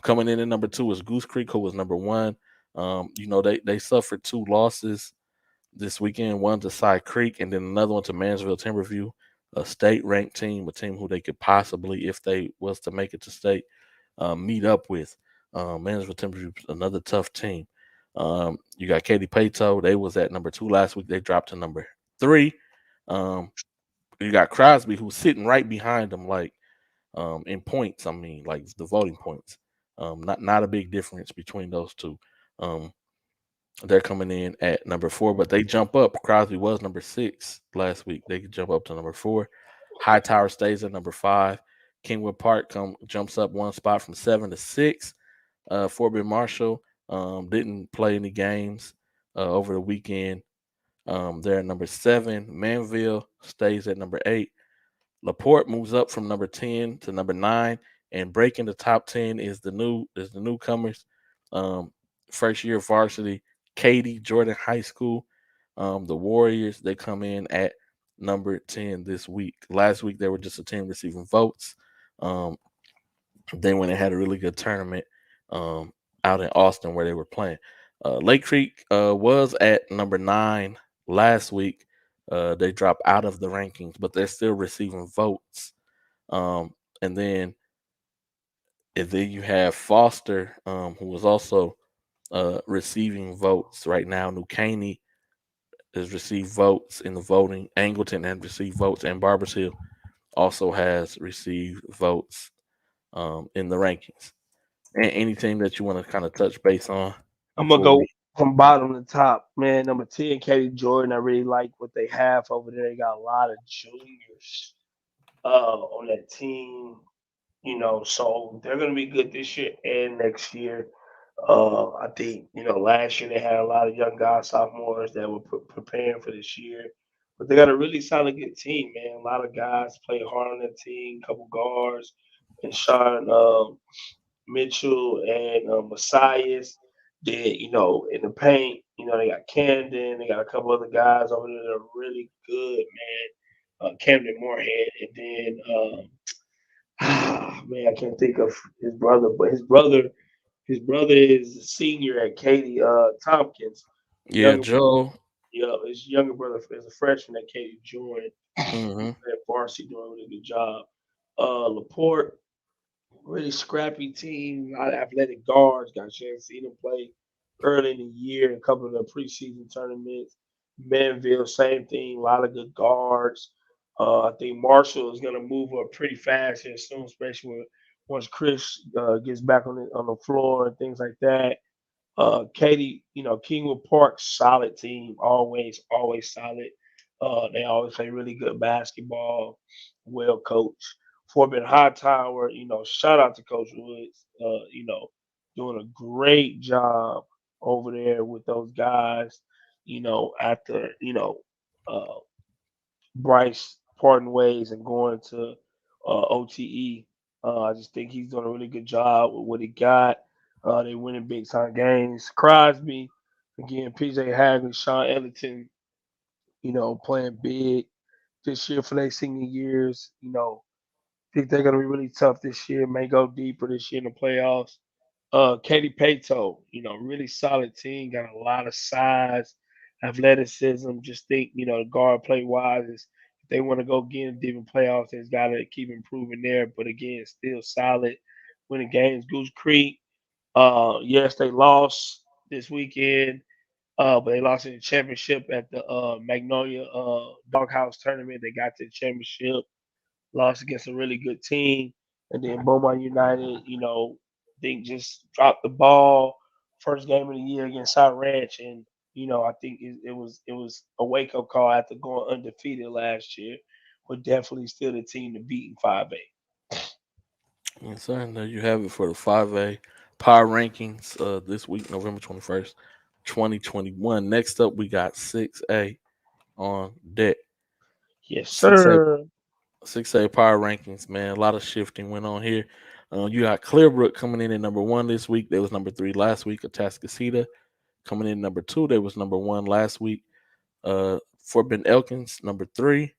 Coming in at number 2 is Goose Creek, who was number 1. They suffered 2 losses this weekend, one to Cy Creek and then another one to Mansville Timberview, a state ranked team, a team who they could possibly, if they was to make it to state, meet up with. Mansville Timberview, another tough team. You got Katy Pato. They was at number 2 last week. They dropped to number 3. You got Crosby, who's sitting right behind them, like in points. I mean, like the voting points. Not a big difference between those two. They're coming in at number 4, but they jump up. Crosby was number 6 last week. They could jump up to number 4. Hightower stays at number 5. Kingwood Park jumps up 1 spot from 7 to 6. Fort Bend Marshall didn't play any games over the weekend. They're at number 7. Manville stays at number 8. LaPorte moves up from number 10 to number 9, and breaking the top 10 is the newcomers. First year varsity, Katy Jordan High School. The Warriors, they come in at number 10 this week. Last week they were just a team receiving votes. They went and had a really good tournament out in Austin where they were playing. Lake Creek was at number 9 last week. They dropped out of the rankings, but they're still receiving votes. And then you have Foster, who was also receiving votes right now. New Caney has received votes in the voting. Angleton has received votes, and Barbers Hill also has received votes in the rankings. And anything that you want to kind of touch base on I'm gonna before go we? from bottom to top, man. Number 10, Katie Jordan. I really like what they have over there. They got a lot of juniors on that team. So they're gonna be good this year and next year. I think last year they had a lot of young guys, sophomores that were preparing for this year, but they got a really solid good team, man. A lot of guys play hard on that team. Couple guards, and Sean Mitchell and Messias. Did in the paint? They got Camden. They got a couple other guys over there that are really good, man. Camden Moorhead, and then man, I can't think of his brother, but his brother is a senior at Katie Tompkins. His Yeah, younger Joe. his younger brother is a freshman at Katie joined. Hmm. He's at varsity doing a really good job. Laporte, really scrappy team, a lot of athletic guards. Got a chance to see them play early in the year in a couple of the preseason tournaments. Manville, same thing, a lot of good guards. I think Marshall is going to move up pretty fast here soon, especially once Chris gets back on the floor and things like that. Katie, Kingwood Park, solid team, always solid. They always play really good basketball, well coached. Fort Bend Hightower, shout out to Coach Woods, doing a great job over there with those guys. After uh, Bryce parting ways and going to OTE. I just think he's doing a really good job with what he got. They winning big time games. Crosby, again, PJ Hagley, Sean Ellington, playing big this year for their senior years. Think they're gonna be really tough this year. May go deeper this year in the playoffs. Katie Pato, really solid team. Got a lot of size, athleticism. Just think, the guard play wise is if they want to go get in different playoffs, they've got to keep improving there. But again, still solid. Winning games. Goose Creek. Yes, they lost this weekend. But they lost in the championship at the Magnolia Doghouse tournament. They got to the championship, lost against a really good team, and then Beaumont United, think just dropped the ball first game of the year against South Ranch, and I think it was a wake up call after going undefeated last year, but definitely still the team to beat in 5A. Yes, sir. And there you have it for the 5A power rankings this week, November 21st, 2021. Next up, we got 6A on deck. Yes, 6A sir. 6A power rankings, man. A lot of shifting went on here. You got Clearbrook coming in at number one this week. They was number three last week. Atascocita coming in number two. They was number one last week. Fort Bend Elkins number three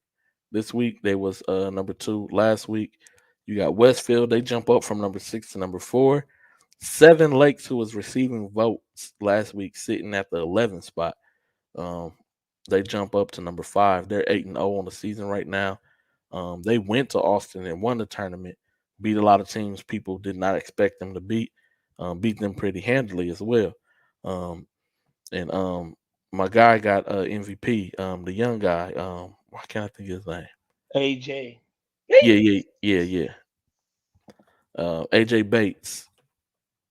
this week. They was number two last week. You got Westfield. They jump up from number six to number four. Seven Lakes, who was receiving votes last week, sitting at the 11th spot. Um, they jump up to number five. They're 8-0 on the season right now. They went to Austin and won the tournament, beat a lot of teams people did not expect them to beat them pretty handily as well. Um, and my guy got MVP, the young guy. Why can't I think of his name? AJ. Yeah. AJ Bates,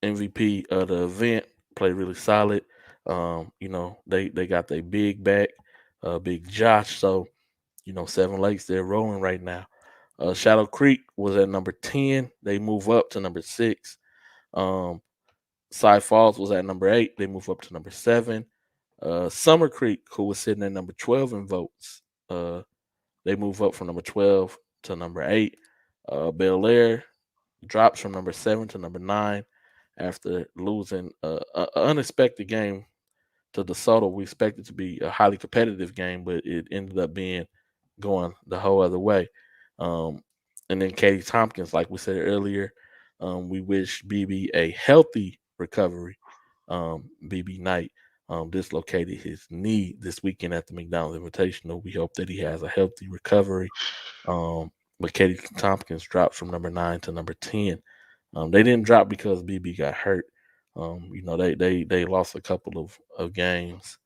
MVP of the event, played really solid. They got their big back, big Josh. So, Seven Lakes, they're rolling right now. Shadow Creek was at number 10. They move up to number 6. Um, Cy Falls was at number 8. They move up to number 7. Summer Creek, who was sitting at number 12 in votes, they move up from number 12 to number 8. Bel Air drops from number 7 to number 9 after losing an unexpected game to DeSoto. We expected it to be a highly competitive game, but it ended up being going the whole other way. Um, and then Katie Tompkins, like we said earlier, we wish BB a healthy recovery. BB Knight dislocated his knee this weekend at the McDonald Invitational. We hope that he has a healthy recovery. But Katie Tompkins dropped from number 9 to number 10. They didn't drop because BB got hurt. They lost a couple of games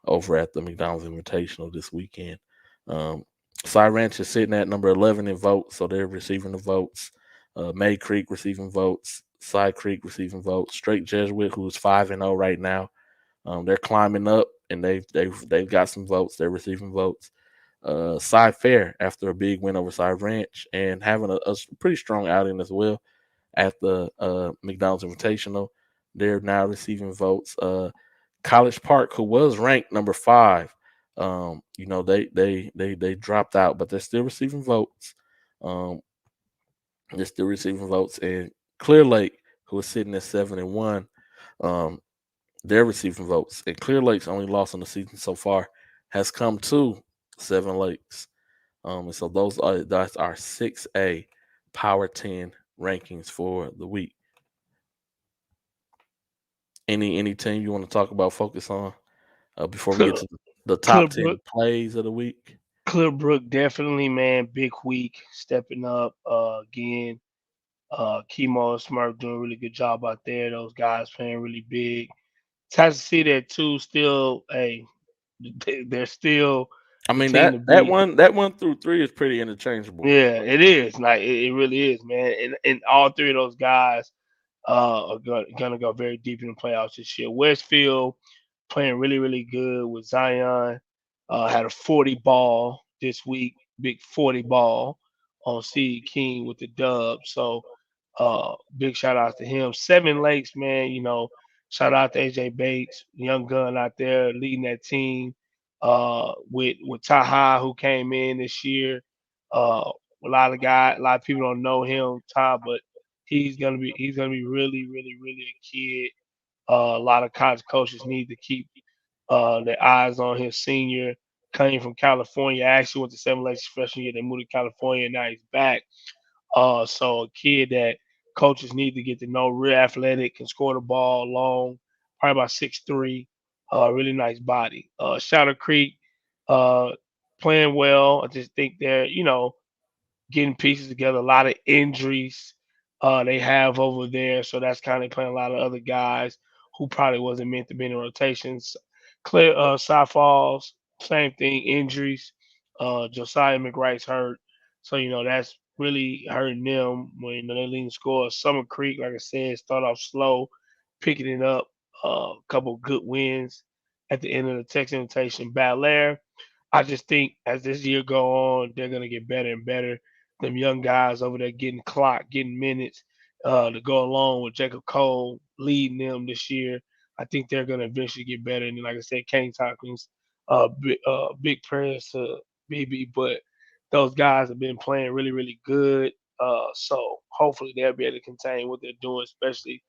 over at the McDonald's Invitational this weekend. Cy Ranch is sitting at number 11 in votes, so they're receiving the votes. May Creek receiving votes. Cy Creek receiving votes. Straight Jesuit, who's 5-0 right now, they're climbing up, and they've got some votes. They're receiving votes. Cy Fair, after a big win over Cy Ranch and having a pretty strong outing as well at the McDonald's Invitational, they're now receiving votes. College Park, who was ranked number 5, they dropped out, but they're still receiving votes. They're still receiving votes, and Clear Lake, who is sitting at 7-1, they're receiving votes. And Clear Lake's only loss in the season so far has come to 7 Lakes. And so that's our 6A Power 10 rankings for the week. Any team you want to talk about, focus on before we get to the top 10 plays of the week? Clearbrook, definitely, man. Big week, stepping up again. Chemo and Smurf doing a really good job out there. Those guys playing really big. It's nice to see that too. Still, they're still. I mean that 1 through 3 is pretty interchangeable. Yeah, it is. Like it really is, man. And all 3 of those guys are gonna go very deep in the playoffs this year. Westfield playing really, really good with Zion. Had a 40 ball this week, big 40 ball on C. King with the dub. So big shout out to him. 7 Lakes, man, shout out to AJ Bates, young gun out there leading that team. With Taha, who came in this year. A lot of people don't know him, Taha, but he's gonna be really, really, really a kid. A lot of college coaches need to keep their eyes on his senior. Coming from California, actually went to 7 Lakes freshman year. They moved to California, and now he's back. So a kid that coaches need to get to know, real athletic, can score the ball long, probably about 6'3", really nice body. Shadow Creek playing well. I just think they're, getting pieces together. A lot of injuries they have over there, so that's kind of playing a lot of other guys who probably wasn't meant to be in the rotations. Cy Falls, same thing, injuries. Josiah McWright's hurt, so that's really hurting them when they leading score. Summer Creek, like I said, start off slow, picking it up. A couple good wins at the end of the Texas Invitation. Bel-Air, I just think as this year go on, they're gonna get better and better. Them young guys over there getting clocked, getting minutes to go along with Jacob Cole leading them this year. I think they're gonna eventually get better. And like I said, Kane Tompkins, big prayers to BB, but those guys have been playing really, really good. So hopefully they'll be able to contain what they're doing, especially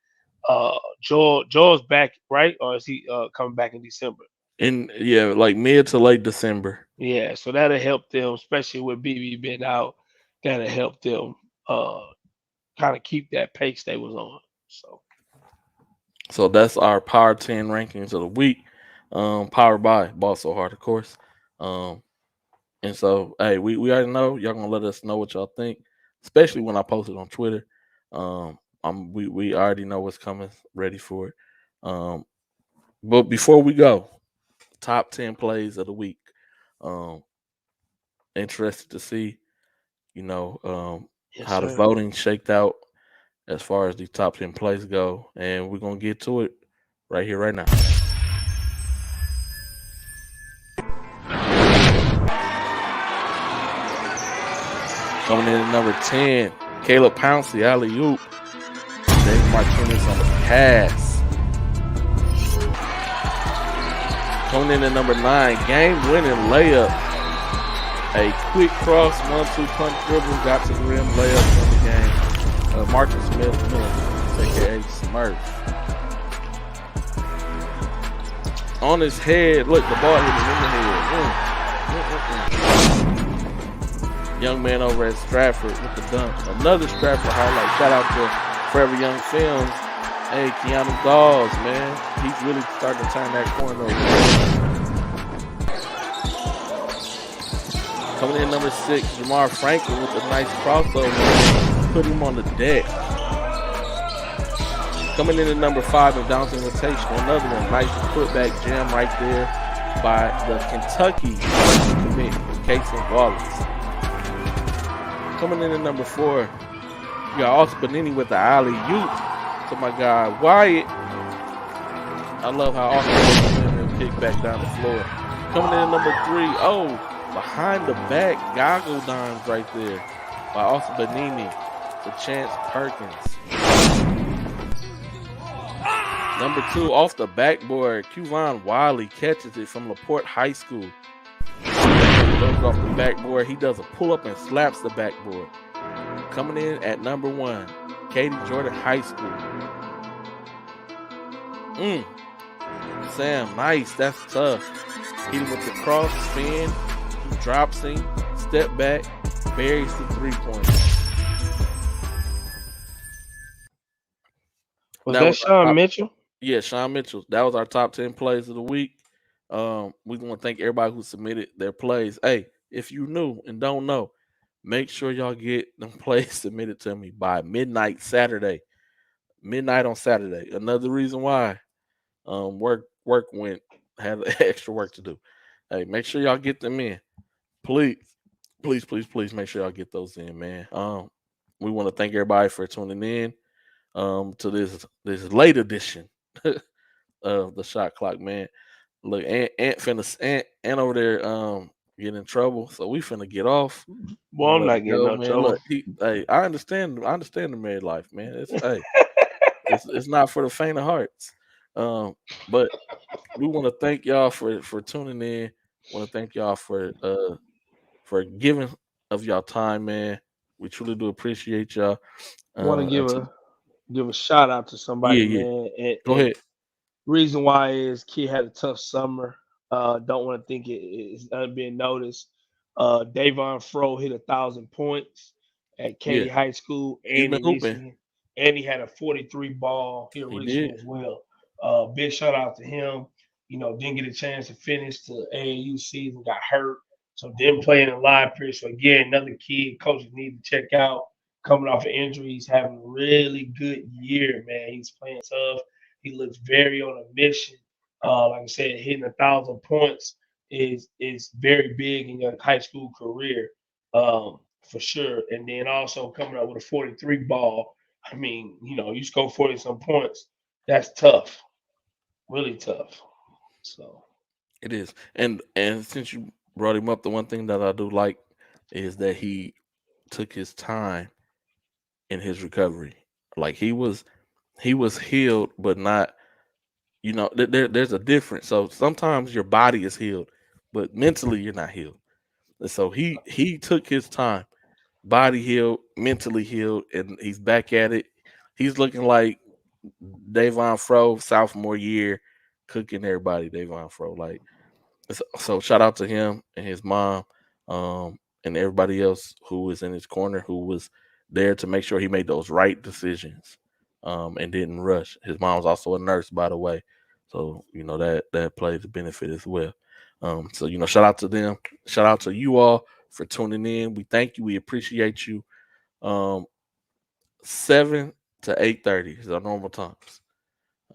Joel's back, right? Or is he coming back in December? Like mid to late December. Yeah, so that'll help them, especially with BB being out. That'll help them kind of keep that pace they was on. So that's our Power 10 rankings of the week. Powered by Ball So Hard, of course. And so, hey, we already know y'all gonna let us know what y'all think, especially when I post it on Twitter. We already know what's coming, ready for it. But before we go, top 10 plays of the week. Interested to see, how the voting shaked out as far as the top 10 plays go, and we're gonna get to it right here, right now. Coming in at number 10, Caleb Pouncey, alley-oop. Dave Martinez on the pass. Coming in at number 9, game-winning layup. A quick cross, 1-2 punch dribble, got to the rim, layup in the game. Marcus Smith, a.k.a. Smurf. On his head, look, the ball hit him in the head. Young man over at Stratford with the dunk. Another Stratford highlight. Shout out to Forever Young Films. Hey, Keanu Dawes, man. He's really starting to turn that corner over. Coming in number 6, Jamar Franklin with a nice crossover. Put him on the deck. Coming in at number 5, McDonald's Invitational. Another one. Nice putback jam right there. by the Kentucky commit, Casey Wallace. Coming in at number 4, you got Austin Benini with the alley-oop to my guy Wyatt. I love how Austin kick back down the floor. Coming in at number 3, behind the back goggle dimes right there by Austin Benini to Chance Perkins. Number 2, off the backboard, Kuvon Wiley catches it from LaPorte High School. Goes off the backboard. He does a pull-up and slaps the backboard. Coming in at number 1, Katy Jordan High School. Sam, nice. That's tough. Hit him with the cross, spin, drops him, step back, buries the 3-pointer. Was that Sean Mitchell? Yeah, Sean Mitchell. That was our top 10 plays of the week. We want to thank everybody who submitted their plays. Hey, if you new and don't know, make sure y'all get them plays submitted to me by midnight on Saturday. Another reason why work had extra work to do. Hey, make sure y'all get them in. Please make sure y'all get those in, man. We want to thank everybody for tuning in to this late edition of the Shot Clock, man. Look, Ant over there getting in trouble, so we finna get off. Well, I'm not getting no trouble. Look, I understand the married life, man. It's not for the faint of hearts. But we want to thank y'all for tuning in. Want to thank y'all for giving of y'all time, man. We truly do appreciate y'all. I want to give a shout out to somebody, man. Go ahead. Reason why is kid had a tough summer. Don't want to think it's being noticed. Davon Fro hit 1,000 points at Katy High School, and he had a 43 ball here recently as well. Big shout out to him. Didn't get a chance to finish the AAU season, got hurt, so didn't play in the live period. So again, another kid coaches need to check out. Coming off an injury, he's having a really good year, man. He's playing tough. He looks very on a mission. Like I said, hitting 1,000 points is very big in your high school career, for sure. And then also coming up with a 43 ball. I mean, you score 40-some points. That's tough, really tough. So it is. And since you brought him up, the one thing that I do like is that he took his time in his recovery. Like he was healed, but not, there's a difference. So sometimes your body is healed, but mentally you're not healed. And so he took his time, body healed, mentally healed, and he's back at it. He's looking like Davon Fro, sophomore year, cooking everybody, Davon Fro. Like, so shout out to him and his mom, and everybody else who was in his corner, who was there to make sure he made those right decisions, and didn't rush. His mom's also a nurse, by the way. So, that plays a benefit as well. So, shout out to them. Shout out to you all for tuning in. We thank you. We appreciate you. 7 to 8:30 is our normal times.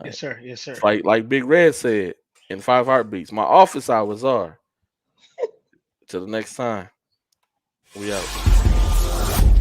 Yes, sir. Yes, sir. Like Big Red said in 5 Heartbeats, my office hours are. Till the next time, we out.